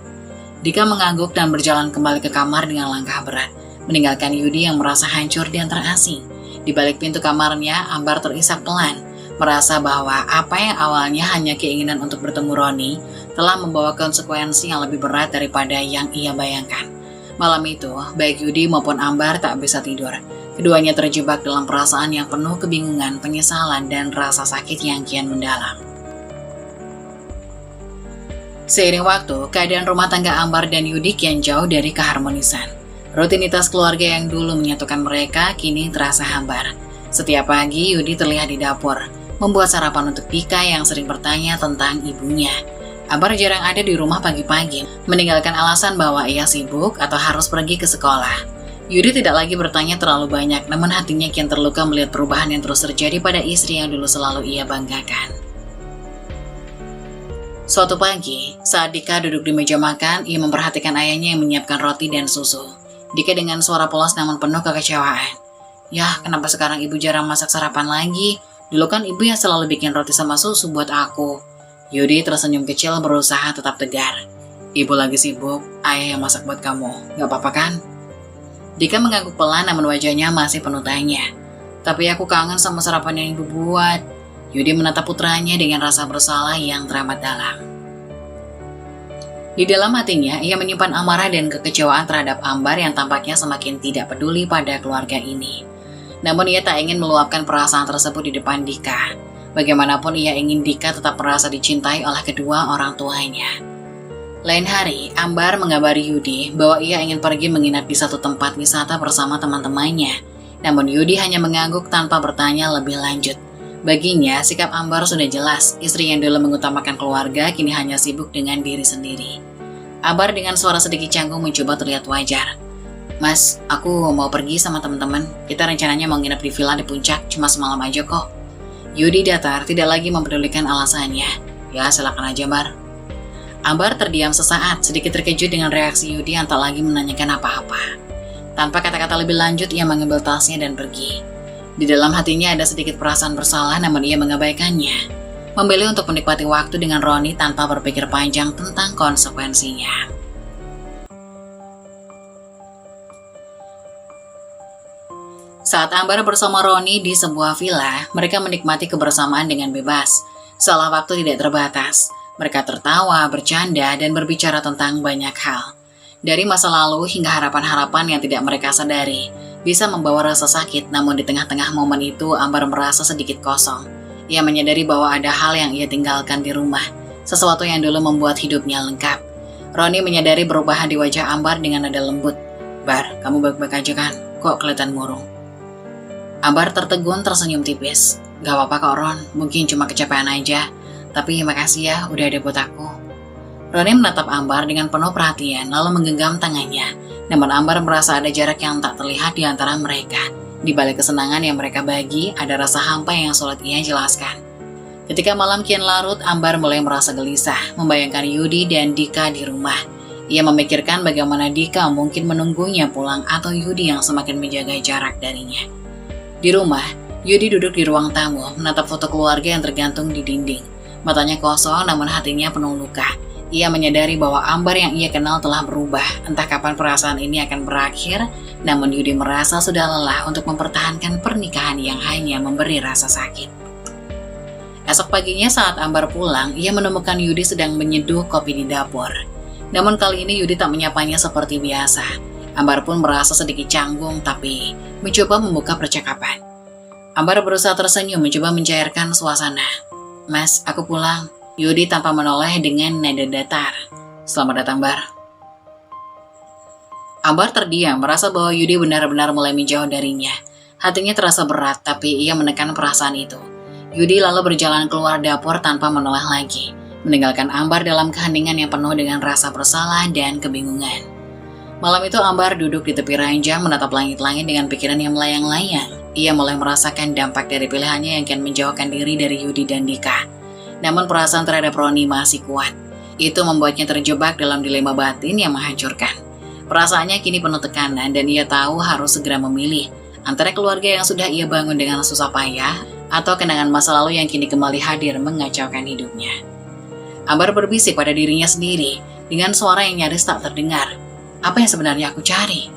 Dika mengangguk dan berjalan kembali ke kamar dengan langkah berat, meninggalkan Yudi yang merasa hancur dan terasing. Di balik pintu kamarnya, Ambar terisak pelan, merasa bahwa apa yang awalnya hanya keinginan untuk bertemu Roni telah membawa konsekuensi yang lebih berat daripada yang ia bayangkan. Malam itu, baik Yudi maupun Ambar tak bisa tidur. Keduanya terjebak dalam perasaan yang penuh kebingungan, penyesalan, dan rasa sakit yang kian mendalam. Seiring waktu, keadaan rumah tangga Ambar dan Yudi kian jauh dari keharmonisan. Rutinitas keluarga yang dulu menyatukan mereka kini terasa hambar. Setiap pagi Yudi terlihat di dapur, membuat sarapan untuk Dika yang sering bertanya tentang ibunya. Ambar jarang ada di rumah pagi-pagi, meninggalkan alasan bahwa ia sibuk atau harus pergi ke sekolah. Yudi tidak lagi bertanya terlalu banyak, namun hatinya kian terluka melihat perubahan yang terus terjadi pada istri yang dulu selalu ia banggakan. Suatu pagi, saat Dika duduk di meja makan, ia memperhatikan ayahnya yang menyiapkan roti dan susu. Dika dengan suara polos namun penuh kekecewaan. Yah, kenapa sekarang ibu jarang masak sarapan lagi? Dulu kan ibu yang selalu bikin roti sama susu buat aku. Yudi tersenyum kecil berusaha tetap tegar. Ibu lagi sibuk, ayah yang masak buat kamu. Gak apa-apa kan? Dika mengangguk pelan namun wajahnya masih penuh tanya. Tapi aku kangen sama sarapan yang ibu buat. Yudi menatap putranya dengan rasa bersalah yang teramat dalam. Di dalam hatinya, ia menyimpan amarah dan kekecewaan terhadap Ambar yang tampaknya semakin tidak peduli pada keluarga ini. Namun ia tak ingin meluapkan perasaan tersebut di depan Dika. Bagaimanapun ia ingin Dika tetap merasa dicintai oleh kedua orang tuanya. Lain hari, Ambar mengabari Yudi bahwa ia ingin pergi menginap di satu tempat wisata bersama teman-temannya. Namun Yudi hanya mengangguk tanpa bertanya lebih lanjut. Baginya, sikap Ambar sudah jelas, istri yang dulu mengutamakan keluarga kini hanya sibuk dengan diri sendiri. Ambar dengan suara sedikit canggung mencoba terlihat wajar. Mas, aku mau pergi sama teman-teman. Kita rencananya mau nginep di villa di puncak, cuma semalam aja kok. Yudi datar, tidak lagi mempedulikan alasannya. Ya, silakan aja, Ambar. Ambar terdiam sesaat, sedikit terkejut dengan reaksi Yudi yang tak lagi menanyakan apa-apa. Tanpa kata-kata lebih lanjut, ia mengambil tasnya dan pergi. Di dalam hatinya ada sedikit perasaan bersalah namun ia mengabaikannya. Memilih untuk menikmati waktu dengan Roni tanpa berpikir panjang tentang konsekuensinya. Saat Ambar bersama Roni di sebuah villa, mereka menikmati kebersamaan dengan bebas. Seolah waktu tidak terbatas. Mereka tertawa, bercanda, dan berbicara tentang banyak hal. Dari masa lalu hingga harapan-harapan yang tidak mereka sadari bisa membawa rasa sakit, namun di tengah-tengah momen itu Ambar merasa sedikit kosong. Ia menyadari bahwa ada hal yang ia tinggalkan di rumah, sesuatu yang dulu membuat hidupnya lengkap. Roni menyadari perubahan di wajah Ambar dengan nada lembut. "Bar, kamu baik-baik aja kan? Kok kelihatan murung?" Ambar tertegun tersenyum tipis. "Gak apa-apa kok Ron, mungkin cuma kecapean aja. Tapi makasih ya udah ada buat aku." Roni menatap Ambar dengan penuh perhatian lalu menggenggam tangannya. Namun Ambar merasa ada jarak yang tak terlihat di antara mereka. Di balik kesenangan yang mereka bagi, ada rasa hampa yang sulit ia jelaskan. Ketika malam kian larut, Ambar mulai merasa gelisah, membayangkan Yudi dan Dika di rumah. Ia memikirkan bagaimana Dika mungkin menunggunya pulang atau Yudi yang semakin menjaga jarak darinya. Di rumah, Yudi duduk di ruang tamu, menatap foto keluarga yang tergantung di dinding. Matanya kosong namun hatinya penuh luka. Ia menyadari bahwa Ambar yang ia kenal telah berubah. Entah kapan perasaan ini akan berakhir, namun Yudi merasa sudah lelah untuk mempertahankan pernikahan yang hanya memberi rasa sakit. Esok paginya saat Ambar pulang, ia menemukan Yudi sedang menyeduh kopi di dapur. Namun kali ini Yudi tak menyapanya seperti biasa. Ambar pun merasa sedikit canggung tapi mencoba membuka percakapan. Ambar berusaha tersenyum mencoba mencairkan suasana. "Mas, aku pulang." Yudi tanpa menoleh dengan nada datar. "Selamat datang, Bar." Ambar terdiam, merasa bahwa Yudi benar-benar mulai menjauh darinya. Hatinya terasa berat, tapi ia menekan perasaan itu. Yudi lalu berjalan keluar dapur tanpa menoleh lagi, meninggalkan Ambar dalam keheningan yang penuh dengan rasa bersalah dan kebingungan. Malam itu Ambar duduk di tepi ranjang menatap langit-langit dengan pikiran yang melayang-layang. Ia mulai merasakan dampak dari pilihannya yang kian menjauhkan diri dari Yudi dan Dika. Namun perasaan terhadap Roni masih kuat. Itu membuatnya terjebak dalam dilema batin yang menghancurkan. Perasaannya kini penuh tekanan dan ia tahu harus segera memilih antara keluarga yang sudah ia bangun dengan susah payah atau kenangan masa lalu yang kini kembali hadir mengacaukan hidupnya. Ambar berbisik pada dirinya sendiri dengan suara yang nyaris tak terdengar. "Apa yang sebenarnya aku cari?"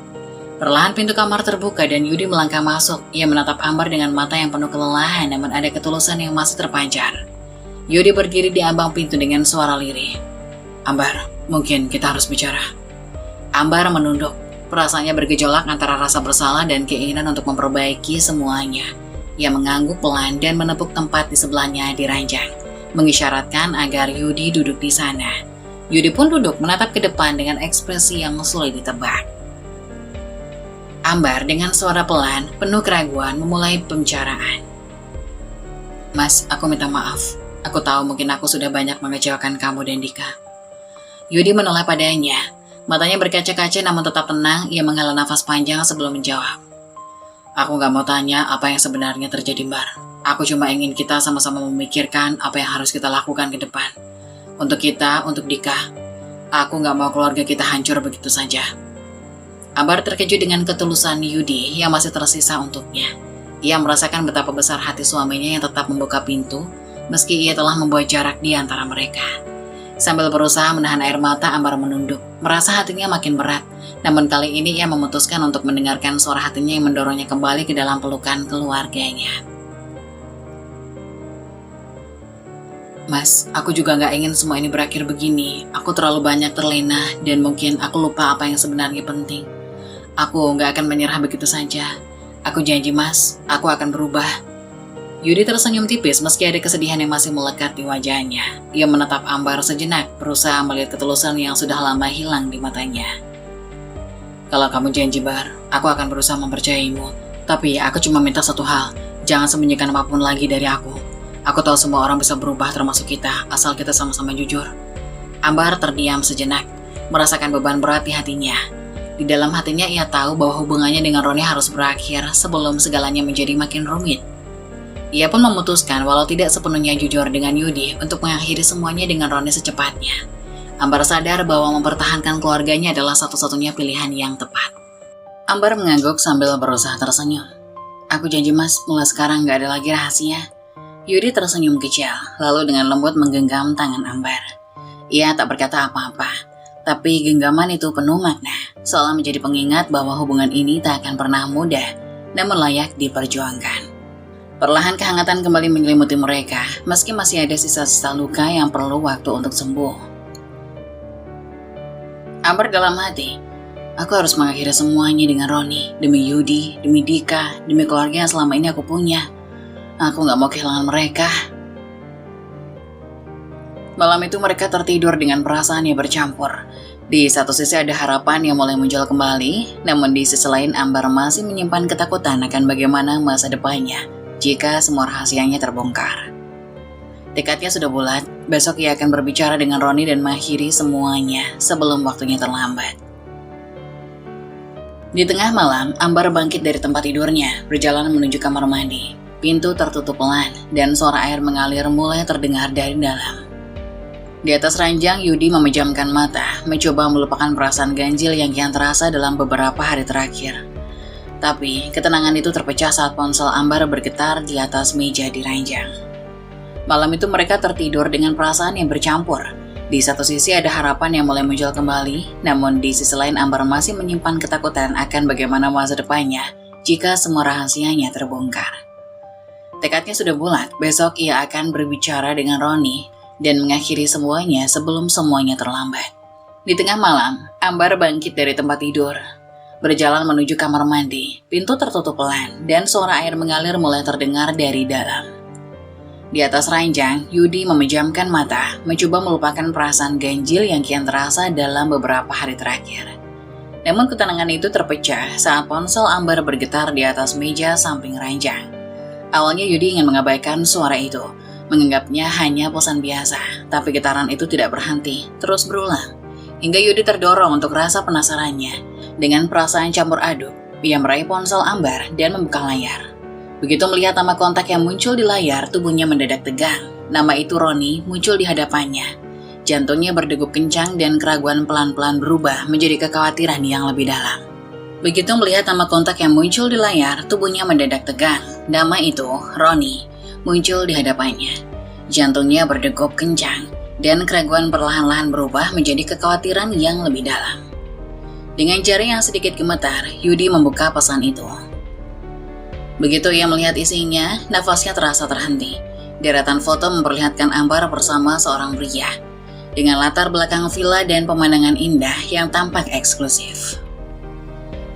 Perlahan pintu kamar terbuka dan Yudi melangkah masuk. Ia menatap Ambar dengan mata yang penuh kelelahan namun ada ketulusan yang masih terpancar. Yudi berdiri di ambang pintu dengan suara lirih. "Ambar, mungkin kita harus bicara." Ambar menunduk. Perasaannya bergejolak antara rasa bersalah dan keinginan untuk memperbaiki semuanya. Ia mengangguk pelan dan menepuk tempat di sebelahnya di ranjang, mengisyaratkan agar Yudi duduk di sana. Yudi pun duduk menatap ke depan dengan ekspresi yang sulit ditebak. Ambar dengan suara pelan, penuh keraguan memulai pembicaraan. "Mas, aku minta maaf. Aku tahu mungkin aku sudah banyak mengecewakan kamu dan Dika." Yudi menoleh padanya. Matanya berkaca-kaca namun tetap tenang. Ia menghela nafas panjang sebelum menjawab. "Aku gak mau tanya apa yang sebenarnya terjadi, Bar. Aku cuma ingin kita sama-sama memikirkan apa yang harus kita lakukan ke depan. Untuk kita, untuk Dika. Aku gak mau keluarga kita hancur begitu saja." Ambar terkejut dengan ketulusan Yudi yang masih tersisa untuknya. Ia merasakan betapa besar hati suaminya yang tetap membuka pintu meski ia telah membuat jarak di antara mereka. Sambil berusaha menahan air mata, Ambar menunduk, merasa hatinya makin berat. Namun kali ini ia memutuskan untuk mendengarkan suara hatinya yang mendorongnya kembali ke dalam pelukan keluarganya. "Mas, aku juga gak ingin semua ini berakhir begini. Aku terlalu banyak terlena dan mungkin aku lupa apa yang sebenarnya penting. Aku gak akan menyerah begitu saja. Aku janji, Mas, aku akan berubah." Yudi tersenyum tipis meski ada kesedihan yang masih melekat di wajahnya. Ia menatap Ambar sejenak, berusaha melihat ketulusan yang sudah lama hilang di matanya. "Kalau kamu janji, Bar, aku akan berusaha mempercayaimu. Tapi aku cuma minta satu hal, jangan sembunyikan apapun lagi dari aku. Aku tahu semua orang bisa berubah termasuk kita, asal kita sama-sama jujur." Ambar terdiam sejenak, merasakan beban berat di hatinya. Di dalam hatinya ia tahu bahwa hubungannya dengan Roni harus berakhir sebelum segalanya menjadi makin rumit. Ia pun memutuskan walau tidak sepenuhnya jujur dengan Yudi untuk mengakhiri semuanya dengan Roni secepatnya. Ambar sadar bahwa mempertahankan keluarganya adalah satu-satunya pilihan yang tepat. Ambar mengangguk sambil berusaha tersenyum. "Aku janji, Mas, mulai sekarang gak ada lagi rahasia." Yudi tersenyum kecil, lalu dengan lembut menggenggam tangan Ambar. Ia tak berkata apa-apa, tapi genggaman itu penuh makna, seolah menjadi pengingat bahwa hubungan ini tak akan pernah mudah, namun layak diperjuangkan. Perlahan kehangatan kembali menyelimuti mereka, meski masih ada sisa-sisa luka yang perlu waktu untuk sembuh. Ambar dalam hati, aku harus mengakhiri semuanya dengan Roni, demi Yudi, demi Dika, demi keluarga yang selama ini aku punya. Aku gak mau kehilangan mereka. Malam itu mereka tertidur dengan perasaan yang bercampur. Di satu sisi ada harapan yang mulai muncul kembali, namun di sisi lain Ambar masih menyimpan ketakutan akan bagaimana masa depannya jika semua rahasianya terbongkar. Tekadnya sudah bulat, besok ia akan berbicara dengan Roni dan mengakhiri semuanya sebelum waktunya terlambat. Di tengah malam, Ambar bangkit dari tempat tidurnya, berjalan menuju kamar mandi. Pintu tertutup pelan, dan suara air mengalir mulai terdengar dari dalam. Di atas ranjang, Yudi memejamkan mata, mencoba melupakan perasaan ganjil yang kian terasa dalam beberapa hari terakhir. Tapi, ketenangan itu terpecah saat ponsel Ambar bergetar di atas meja di ranjang. Malam itu mereka tertidur dengan perasaan yang bercampur. Di satu sisi ada harapan yang mulai muncul kembali, namun di sisi lain Ambar masih menyimpan ketakutan akan bagaimana masa depannya jika semua rahasianya terbongkar. Tekadnya sudah bulat, besok ia akan berbicara dengan Roni dan mengakhiri semuanya sebelum semuanya terlambat. Di tengah malam, Ambar bangkit dari tempat tidur, berjalan menuju kamar mandi. Pintu tertutup pelan dan suara air mengalir mulai terdengar dari dalam. Di atas ranjang, Yudi memejamkan mata, mencoba melupakan perasaan ganjil yang kian terasa dalam beberapa hari terakhir. Namun ketenangan itu terpecah saat ponsel Ambar bergetar di atas meja samping ranjang. Awalnya Yudi ingin mengabaikan suara itu, menganggapnya hanya pesan biasa, tapi getaran itu tidak berhenti, terus berulang. Hingga Yudi terdorong untuk rasa penasarannya. Dengan perasaan campur aduk, ia meraih ponsel Ambar dan membuka layar. Begitu melihat nama kontak yang muncul di layar, tubuhnya mendadak tegang. Nama itu Roni muncul di hadapannya. Jantungnya berdegup kencang dan keraguan pelan-pelan berubah menjadi kekhawatiran yang lebih dalam. Begitu melihat nama kontak yang muncul di layar, tubuhnya mendadak tegang. Nama itu, Roni, muncul di hadapannya. Jantungnya berdegup kencang dan keraguan perlahan-lahan berubah menjadi kekhawatiran yang lebih dalam. Dengan jari yang sedikit gemetar, Yudi membuka pesan itu. Begitu ia melihat isinya, nafasnya terasa terhenti. Deretan foto memperlihatkan Ambar bersama seorang pria, dengan latar belakang villa dan pemandangan indah yang tampak eksklusif.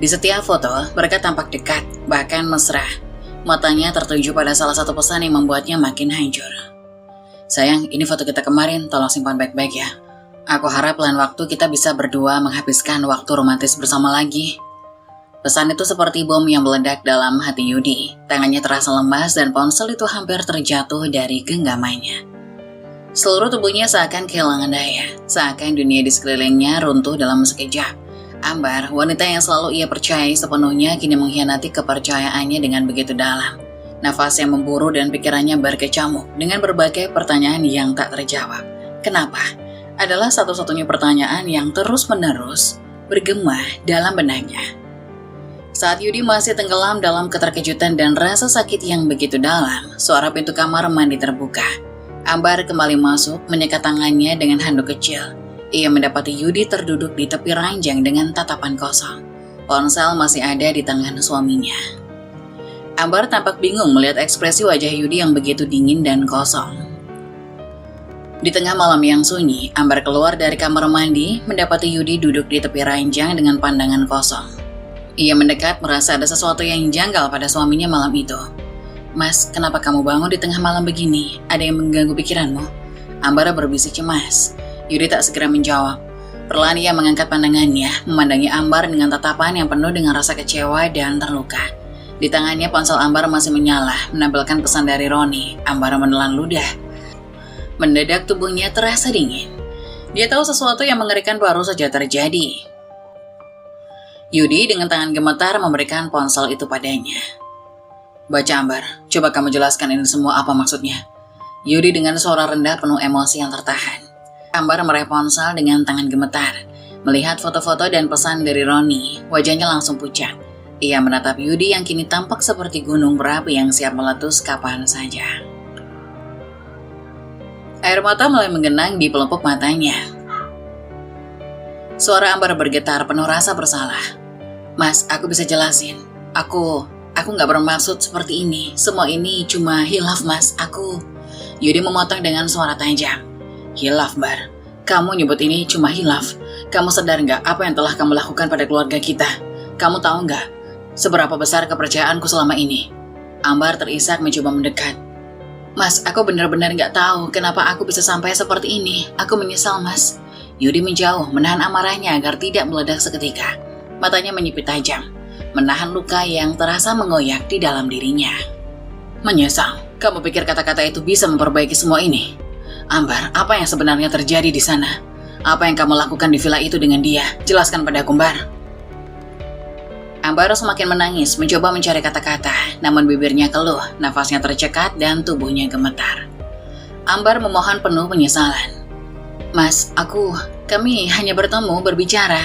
Di setiap foto, mereka tampak dekat, bahkan mesra. Matanya tertuju pada salah satu pesan yang membuatnya makin hancur. Sayang, ini foto kita kemarin, tolong simpan baik-baik ya. Aku harap lain waktu kita bisa berdua menghabiskan waktu romantis bersama lagi. Pesan itu seperti bom yang meledak dalam hati Yudi. Tangannya terasa lemas dan ponsel itu hampir terjatuh dari genggamannya. Seluruh tubuhnya seakan kehilangan daya, seakan dunia di sekelilingnya runtuh dalam sekejap. Ambar, wanita yang selalu ia percayai sepenuhnya, kini mengkhianati kepercayaannya dengan begitu dalam. Nafasnya memburu dan pikirannya berkecamuk dengan berbagai pertanyaan yang tak terjawab. Kenapa? Adalah satu-satunya pertanyaan yang terus-menerus bergema dalam benaknya. Saat Yudi masih tenggelam dalam keterkejutan dan rasa sakit yang begitu dalam, suara pintu kamar mandi terbuka. Ambar kembali masuk, menyekat tangannya dengan handuk kecil. Ia mendapati Yudi terduduk di tepi ranjang dengan tatapan kosong. Ponsel masih ada di tangan suaminya. Ambar tampak bingung melihat ekspresi wajah Yudi yang begitu dingin dan kosong. Di tengah malam yang sunyi, Ambar keluar dari kamar mandi, mendapati Yudi duduk di tepi ranjang dengan pandangan kosong. Ia mendekat, merasa ada sesuatu yang janggal pada suaminya malam itu. Mas, kenapa kamu bangun di tengah malam begini? Ada yang mengganggu pikiranmu? Ambar berbisik cemas. Yudi tak segera menjawab. Perlahan ia mengangkat pandangannya, memandangi Ambar dengan tatapan yang penuh dengan rasa kecewa dan terluka. Di tangannya ponsel Ambar masih menyala, menampilkan pesan dari Roni. Ambar menelan ludah. Mendadak tubuhnya terasa dingin. Dia tahu sesuatu yang mengerikan baru saja terjadi. Yudi dengan tangan gemetar memberikan ponsel itu padanya. Baca Ambar, coba kamu jelaskan ini semua apa maksudnya. Yudi dengan suara rendah penuh emosi yang tertahan. Ambar meraih ponsel dengan tangan gemetar. Melihat foto-foto dan pesan dari Roni, wajahnya langsung pucat. Ia menatap Yudi yang kini tampak seperti gunung berapi yang siap meletus kapan saja. Air mata mulai menggenang di pelupuk matanya. Suara Ambar bergetar penuh rasa bersalah. Mas, aku bisa jelasin. Aku gak bermaksud seperti ini. Semua ini cuma hilaf, Mas. Yudi memotong dengan suara tajam. Hilaf, Bar. Kamu nyebut ini cuma hilaf. Kamu sadar nggak apa yang telah kamu lakukan pada keluarga kita? Kamu tahu nggak seberapa besar kepercayaanku selama ini? Ambar terisak mencoba mendekat. Mas, aku benar-benar nggak tahu kenapa aku bisa sampai seperti ini. Aku menyesal, Mas. Yudi menjauh, menahan amarahnya agar tidak meledak seketika. Matanya menyipit tajam, menahan luka yang terasa mengoyak di dalam dirinya. Menyesal? Kamu pikir kata-kata itu bisa memperbaiki semua ini? Ambar, apa yang sebenarnya terjadi di sana? Apa yang kamu lakukan di villa itu dengan dia? Jelaskan padaku, Ambar. Ambar semakin menangis, mencoba mencari kata-kata, namun bibirnya keluh, nafasnya tercekat dan tubuhnya gemetar. Ambar memohon penuh penyesalan. Mas, kami hanya bertemu, berbicara.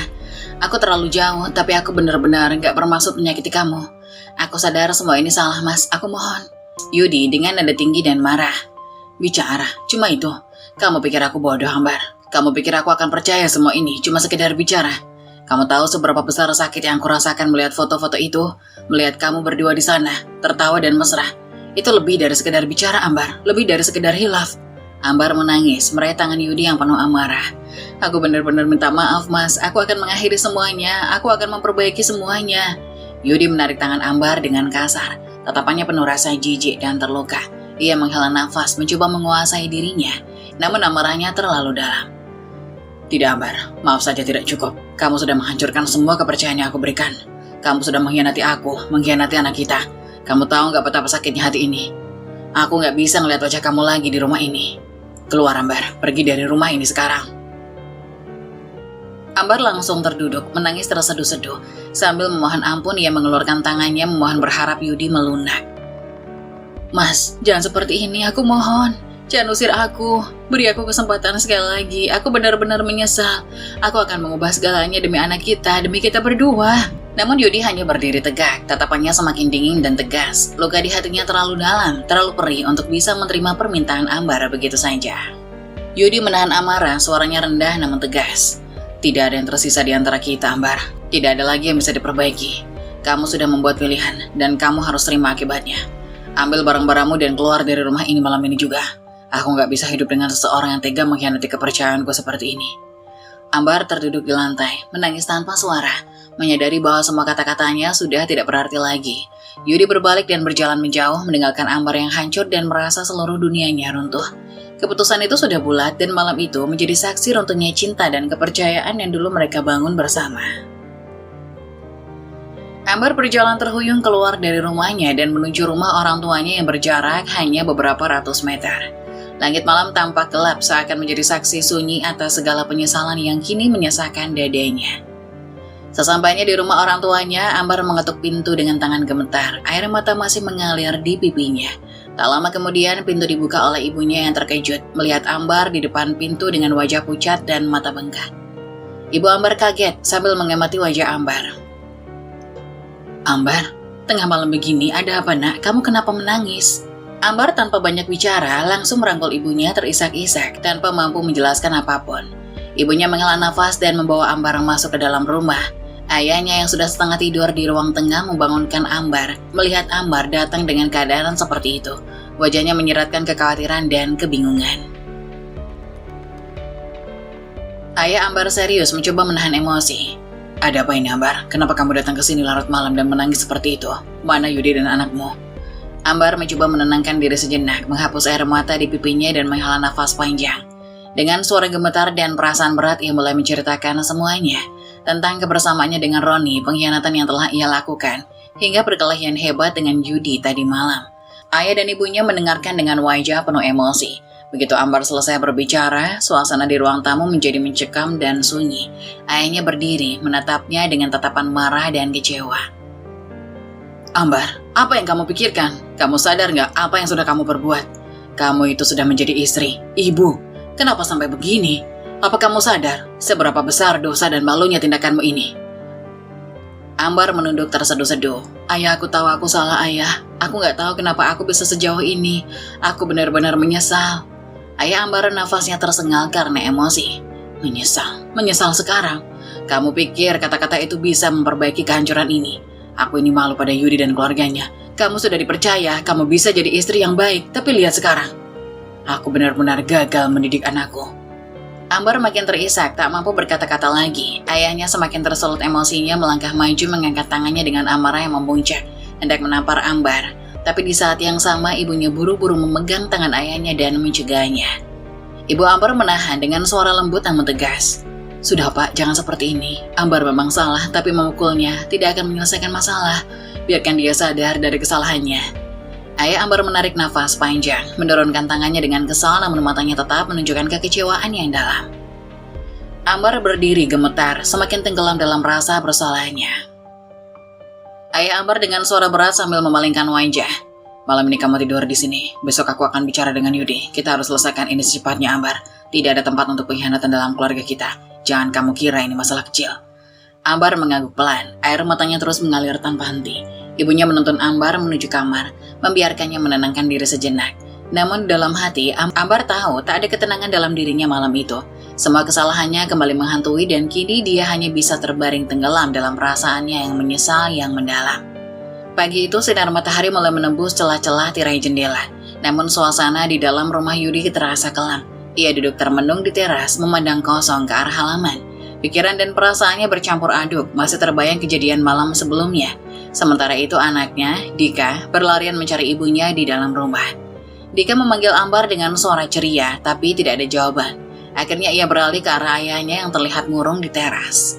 Aku terlalu jauh, tapi aku benar-benar gak bermaksud menyakiti kamu. Aku sadar semua ini salah, Mas. Aku mohon. Yudi dengan nada tinggi dan marah. Bicara, cuma itu. Kamu pikir aku bodoh, Ambar? Kamu pikir aku akan percaya semua ini cuma sekedar bicara? Kamu tahu seberapa besar sakit yang aku rasakan melihat foto-foto itu? Melihat kamu berdua di sana, tertawa dan mesra. Itu lebih dari sekedar bicara, Ambar. Lebih dari sekedar hilaf. Ambar menangis, meraih tangan Yudi yang penuh amarah. Aku benar-benar minta maaf, Mas. Aku akan mengakhiri semuanya. Aku akan memperbaiki semuanya. Yudi menarik tangan Ambar dengan kasar. Tatapannya penuh rasa jijik dan terluka. Ia menghela nafas, mencoba menguasai dirinya. Namun amarahnya terlalu dalam. Tidak, Ambar. Maaf saja tidak cukup. Kamu sudah menghancurkan semua kepercayaan yang aku berikan. Kamu sudah mengkhianati aku, mengkhianati anak kita. Kamu tahu gak betapa sakitnya hati ini? Aku gak bisa ngeliat wajah kamu lagi di rumah ini. Keluar, Ambar. Pergi dari rumah ini sekarang. Ambar langsung terduduk, menangis terseduh-seduh. Sambil memohon ampun, ia mengeluarkan tangannya memohon berharap Yudi melunak. Mas, jangan seperti ini, aku mohon. Jangan usir aku. Beri aku kesempatan sekali lagi. Aku benar-benar menyesal. Aku akan mengubah segalanya demi anak kita, demi kita berdua. Namun Yudi hanya berdiri tegak, tatapannya semakin dingin dan tegas. Luka di hatinya terlalu dalam, terlalu perih untuk bisa menerima permintaan Ambar begitu saja. Yudi menahan amarah, suaranya rendah namun tegas. Tidak ada yang tersisa di antara kita, Ambar. Tidak ada lagi yang bisa diperbaiki. Kamu sudah membuat pilihan, dan kamu harus terima akibatnya. Ambil barang-barangmu dan keluar dari rumah ini malam ini juga. Aku gak bisa hidup dengan seseorang yang tega mengkhianati kepercayaanku seperti ini. Ambar terduduk di lantai, menangis tanpa suara, menyadari bahwa semua kata-katanya sudah tidak berarti lagi. Yudi berbalik dan berjalan menjauh, meninggalkan Ambar yang hancur dan merasa seluruh dunianya runtuh. Keputusan itu sudah bulat dan malam itu menjadi saksi runtuhnya cinta dan kepercayaan yang dulu mereka bangun bersama. Ambar berjalan terhuyung keluar dari rumahnya dan menuju rumah orang tuanya yang berjarak hanya beberapa ratus meter. Langit malam tampak gelap seakan menjadi saksi sunyi atas segala penyesalan yang kini menyesakkan dadanya. Sesampainya di rumah orang tuanya, Ambar mengetuk pintu dengan tangan gemetar. Air mata masih mengalir di pipinya. Tak lama kemudian pintu dibuka oleh ibunya yang terkejut melihat Ambar di depan pintu dengan wajah pucat dan mata bengkak. Ibu Ambar kaget sambil mengamati wajah Ambar. Ambar, tengah malam begini ada apa, Nak? Kamu kenapa menangis? Ambar tanpa banyak bicara langsung merangkul ibunya terisak-isak tanpa mampu menjelaskan apapun. Ibunya menghela nafas dan membawa Ambar masuk ke dalam rumah. Ayahnya yang sudah setengah tidur di ruang tengah membangunkan Ambar, melihat Ambar datang dengan keadaan seperti itu. Wajahnya menyiratkan kekhawatiran dan kebingungan. Ayah Ambar serius mencoba menahan emosi. Ada apa ini, Ambar? Kenapa kamu datang ke sini larut malam dan menangis seperti itu? Mana Yudi dan anakmu? Ambar mencoba menenangkan diri sejenak, menghapus air mata di pipinya dan menghela nafas panjang. Dengan suara gemetar dan perasaan berat, ia mulai menceritakan semuanya tentang kebersamaannya dengan Roni, pengkhianatan yang telah ia lakukan, hingga perkelahian hebat dengan Yudi tadi malam. Ayah dan ibunya mendengarkan dengan wajah penuh emosi. Begitu Ambar selesai berbicara, suasana di ruang tamu menjadi mencekam dan sunyi. Ayahnya berdiri, menatapnya dengan tatapan marah dan kecewa. Ambar, apa yang kamu pikirkan? Kamu sadar nggak apa yang sudah kamu perbuat? Kamu itu sudah menjadi istri, ibu. Kenapa sampai begini? Apa kamu sadar seberapa besar dosa dan malunya tindakanmu ini? Ambar menunduk terseduh-seduh. Ayah, aku tahu aku salah, Ayah. Aku nggak tahu kenapa aku bisa sejauh ini. Aku benar-benar menyesal. Ayah Ambar nafasnya tersengal karena emosi. Menyesal sekarang. Kamu pikir kata-kata itu bisa memperbaiki kehancuran ini? Aku ini malu pada Yudi dan keluarganya. Kamu sudah dipercaya, kamu bisa jadi istri yang baik. Tapi lihat sekarang. Aku benar-benar gagal mendidik anakku. Ambar makin terisak, tak mampu berkata-kata lagi. Ayahnya semakin tersulut emosinya melangkah maju mengangkat tangannya dengan amarah yang memuncak, hendak menampar Ambar. Tapi di saat yang sama ibunya buru-buru memegang tangan ayahnya dan mencegahnya. Ibu Ambar menahan dengan suara lembut namun tegas. Sudah Pak, jangan seperti ini. Ambar memang salah, tapi memukulnya tidak akan menyelesaikan masalah. Biarkan dia sadar dari kesalahannya. Ayah Ambar menarik nafas panjang, menurunkan tangannya dengan kesal namun matanya tetap menunjukkan kekecewaan yang dalam. Ambar berdiri gemetar, semakin tenggelam dalam rasa bersalahnya. Ayah Ambar dengan suara berat sambil memalingkan wajah. Malam ini kamu tidur di sini. Besok aku akan bicara dengan Yudi. Kita harus selesaikan ini secepatnya, Ambar. Tidak ada tempat untuk pengkhianatan dalam keluarga kita. Jangan kamu kira ini masalah kecil. Ambar mengangguk pelan. Air matanya terus mengalir tanpa henti. Ibunya menuntun Ambar menuju kamar, membiarkannya menenangkan diri sejenak. Namun dalam hati, Ambar tahu tak ada ketenangan dalam dirinya malam itu. Semua kesalahannya kembali menghantui dan kini dia hanya bisa terbaring tenggelam dalam perasaannya yang menyesal yang mendalam. Pagi itu sinar matahari mulai menembus celah-celah tirai jendela. Namun suasana di dalam rumah Yudi terasa kelam. Ia duduk termenung di teras, memandang kosong ke arah halaman. Pikiran dan perasaannya bercampur aduk, masih terbayang kejadian malam sebelumnya. Sementara itu anaknya, Dika, berlarian mencari ibunya di dalam rumah. Dika memanggil Ambar dengan suara ceria, tapi tidak ada jawaban. Akhirnya ia beralih ke arah ayahnya yang terlihat murung di teras.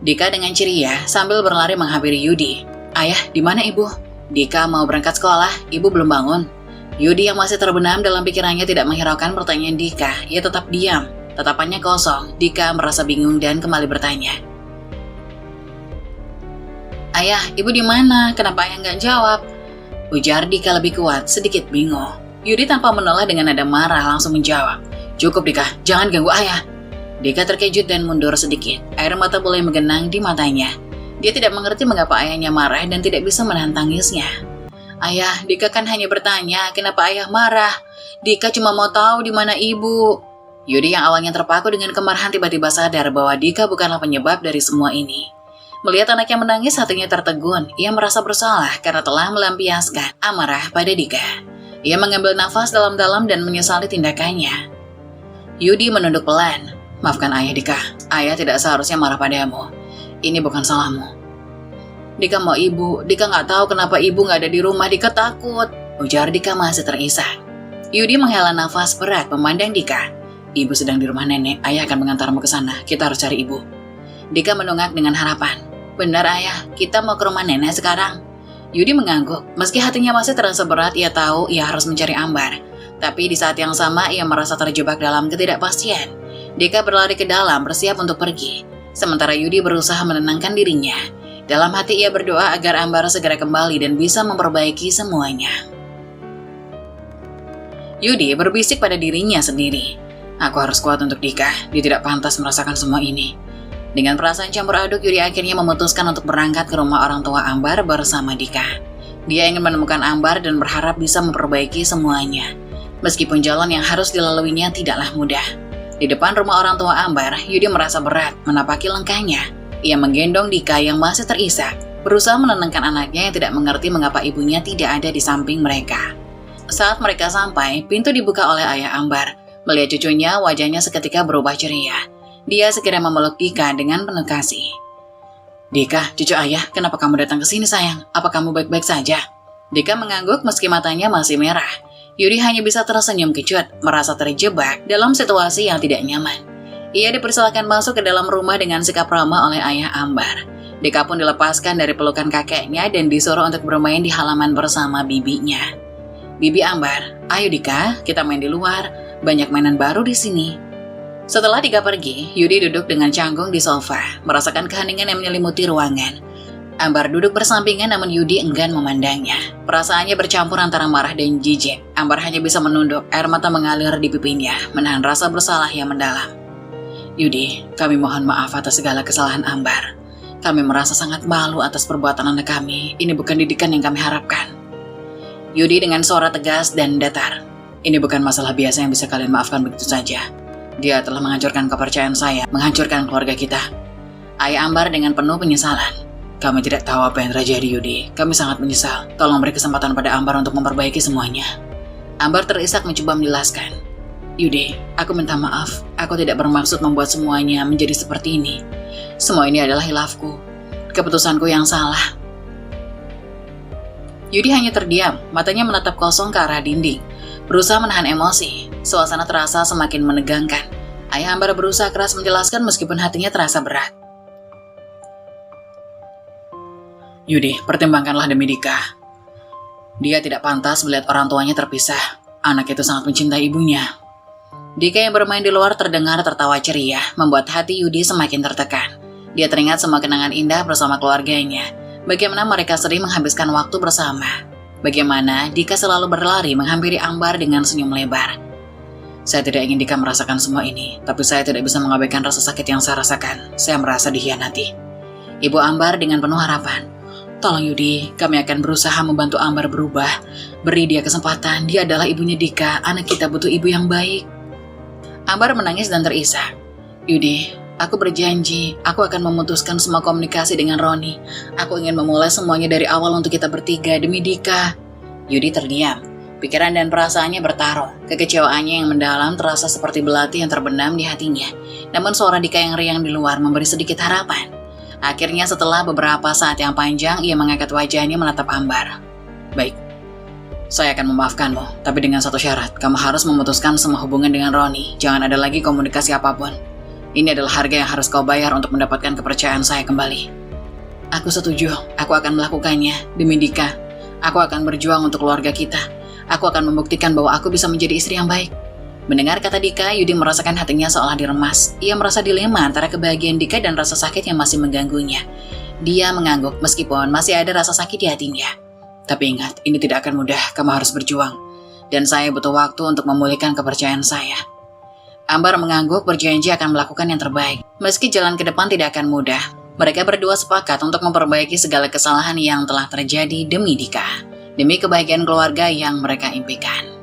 Dika dengan ceria sambil berlari menghampiri Yudi. Ayah, di mana ibu? Dika mau berangkat sekolah, ibu belum bangun. Yudi yang masih terbenam dalam pikirannya tidak menghiraukan pertanyaan Dika. Ia tetap diam, tatapannya kosong. Dika merasa bingung dan kembali bertanya. Ayah, ibu di mana? Kenapa ayah nggak jawab? Ujar Dika lebih kuat, sedikit bingung. Yudi tanpa menoleh dengan nada marah langsung menjawab. Cukup Dika, jangan ganggu ayah. Dika terkejut dan mundur sedikit. Air mata mulai menggenang di matanya. Dia tidak mengerti mengapa ayahnya marah dan tidak bisa menahan tangisnya. Ayah, Dika kan hanya bertanya, kenapa ayah marah? Dika cuma mau tahu di mana ibu. Yudi yang awalnya terpaku dengan kemarahan tiba-tiba sadar bahwa Dika bukanlah penyebab dari semua ini. Melihat anaknya menangis, hatinya tertegun. Ia merasa bersalah karena telah melampiaskan amarah pada Dika. Ia mengambil nafas dalam-dalam dan menyesali tindakannya. Yudi menunduk pelan. Maafkan ayah Dika, ayah tidak seharusnya marah padamu. Ini bukan salahmu. Dika mau ibu, Dika nggak tahu kenapa ibu nggak ada di rumah, Dika takut. Ujar Dika masih terisak. Yudi menghela nafas berat memandang Dika. Ibu sedang di rumah nenek, ayah akan mengantarmu ke sana, kita harus cari ibu. Dika menunggak dengan harapan. Benar ayah, kita mau ke rumah nenek sekarang. Yudi mengangguk, meski hatinya masih terasa berat, ia tahu ia harus mencari Ambar. Tapi di saat yang sama ia merasa terjebak dalam ketidakpastian. Dika berlari ke dalam bersiap untuk pergi. Sementara Yudi berusaha menenangkan dirinya. Dalam hati ia berdoa agar Ambar segera kembali dan bisa memperbaiki semuanya. Yudi berbisik pada dirinya sendiri. Aku harus kuat untuk Dika, dia tidak pantas merasakan semua ini. Dengan perasaan campur aduk, Yudi akhirnya memutuskan untuk berangkat ke rumah orang tua Ambar bersama Dika. Dia ingin menemukan Ambar dan berharap bisa memperbaiki semuanya. Meskipun jalan yang harus dilaluinya tidaklah mudah. Di depan rumah orang tua Ambar, Yudi merasa berat menapaki langkahnya. Ia menggendong Dika yang masih terisak, berusaha menenangkan anaknya yang tidak mengerti mengapa ibunya tidak ada di samping mereka. Saat mereka sampai, pintu dibuka oleh ayah Ambar. Melihat cucunya, wajahnya seketika berubah ceria. Dia segera memeluk Dika dengan penuh kasih. Dika, cucu ayah, kenapa kamu datang ke sini sayang? Apa kamu baik-baik saja? Dika mengangguk meski matanya masih merah. Yudi hanya bisa tersenyum kecut, merasa terjebak dalam situasi yang tidak nyaman. Ia dipersilakan masuk ke dalam rumah dengan sikap ramah oleh ayah Ambar. Dika pun dilepaskan dari pelukan kakeknya dan disuruh untuk bermain di halaman bersama bibinya. Bibi Ambar, ayo Dika, kita main di luar. Banyak mainan baru di sini. Setelah Dika pergi, Yudi duduk dengan canggung di sofa, merasakan keheningan yang menyelimuti ruangan. Ambar duduk bersampingan namun Yudi enggan memandangnya. Perasaannya bercampur antara marah dan jijik. Ambar hanya bisa menunduk, air mata mengalir di pipinya, menahan rasa bersalah yang mendalam. Yudi, kami mohon maaf atas segala kesalahan Ambar. Kami merasa sangat malu atas perbuatan anak kami. Ini bukan didikan yang kami harapkan. Yudi dengan suara tegas dan datar. Ini bukan masalah biasa yang bisa kalian maafkan begitu saja. Dia telah menghancurkan kepercayaan saya, menghancurkan keluarga kita. Ayah Ambar dengan penuh penyesalan. Kami tidak tahu apa yang terjadi Yudi. Kami sangat menyesal. Tolong beri kesempatan pada Ambar untuk memperbaiki semuanya. Ambar terisak mencoba menjelaskan. Yudi, aku minta maaf. Aku tidak bermaksud membuat semuanya menjadi seperti ini. Semua ini adalah hilafku. Keputusanku yang salah. Yudi hanya terdiam, matanya menatap kosong ke arah dinding. Berusaha menahan emosi. Suasana terasa semakin menegangkan. Ayah Ambar berusaha keras menjelaskan meskipun hatinya terasa berat. Yudi, pertimbangkanlah demi Dika. Dia tidak pantas melihat orang tuanya terpisah. Anak itu sangat mencintai ibunya. Dika yang bermain di luar terdengar tertawa ceria, membuat hati Yudi semakin tertekan. Dia teringat semua kenangan indah bersama keluarganya. Bagaimana mereka sering menghabiskan waktu bersama. Bagaimana Dika selalu berlari menghampiri Ambar dengan senyum lebar. Saya tidak ingin Dika merasakan semua ini, tapi saya tidak bisa mengabaikan rasa sakit yang saya rasakan. Saya merasa dikhianati. Ibu Ambar dengan penuh harapan. Tolong Yudi, kami akan berusaha membantu Ambar berubah. Beri dia kesempatan, dia adalah ibunya Dika, anak kita butuh ibu yang baik. Ambar menangis dan terisak. Yudi, aku berjanji, aku akan memutuskan semua komunikasi dengan Roni. Aku ingin memulai semuanya dari awal untuk kita bertiga demi Dika. Yudi terdiam. Pikiran dan perasaannya bertarung. Kekecewaannya yang mendalam terasa seperti belati yang terbenam di hatinya. Namun suara Dika yang riang di luar memberi sedikit harapan. Akhirnya setelah beberapa saat yang panjang, ia mengangkat wajahnya menatap Ambar. Baik. Saya akan memaafkanmu, tapi dengan satu syarat, kamu harus memutuskan semua hubungan dengan Roni. Jangan ada lagi komunikasi apapun. Ini adalah harga yang harus kau bayar untuk mendapatkan kepercayaan saya kembali. Aku setuju, aku akan melakukannya, demi Dika. Aku akan berjuang untuk keluarga kita. Aku akan membuktikan bahwa aku bisa menjadi istri yang baik. Mendengar kata Dika, Yudi merasakan hatinya seolah diremas. Ia merasa dilema antara kebahagiaan Dika dan rasa sakit yang masih mengganggunya. Dia mengangguk meskipun masih ada rasa sakit di hatinya. Tapi ingat, ini tidak akan mudah, kamu harus berjuang. Dan saya butuh waktu untuk memulihkan kepercayaan saya. Ambar mengangguk berjanji akan melakukan yang terbaik. Meski jalan ke depan tidak akan mudah, mereka berdua sepakat untuk memperbaiki segala kesalahan yang telah terjadi demi Dika. Demi kebahagiaan keluarga yang mereka impikan.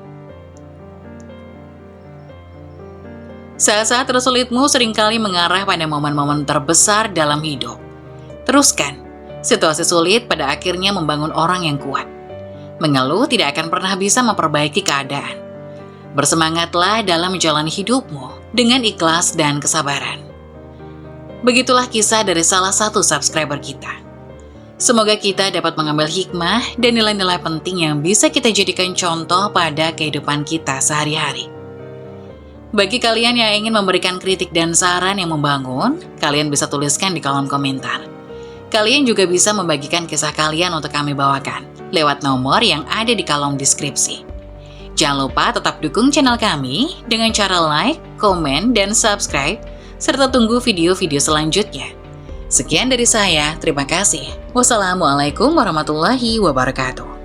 Saat-saat tersulitmu seringkali mengarah pada momen-momen terbesar dalam hidup. Teruskan. Situasi sulit pada akhirnya membangun orang yang kuat. Mengeluh tidak akan pernah bisa memperbaiki keadaan. Bersemangatlah dalam menjalani hidupmu dengan ikhlas dan kesabaran. Begitulah kisah dari salah satu subscriber kita. Semoga kita dapat mengambil hikmah dan nilai-nilai penting yang bisa kita jadikan contoh pada kehidupan kita sehari-hari. Bagi kalian yang ingin memberikan kritik dan saran yang membangun, kalian bisa tuliskan di kolom komentar. Kalian juga bisa membagikan kisah kalian untuk kami bawakan lewat nomor yang ada di kolom deskripsi. Jangan lupa tetap dukung channel kami dengan cara like, komen, dan subscribe, serta tunggu video-video selanjutnya. Sekian dari saya, terima kasih. Wassalamualaikum warahmatullahi wabarakatuh.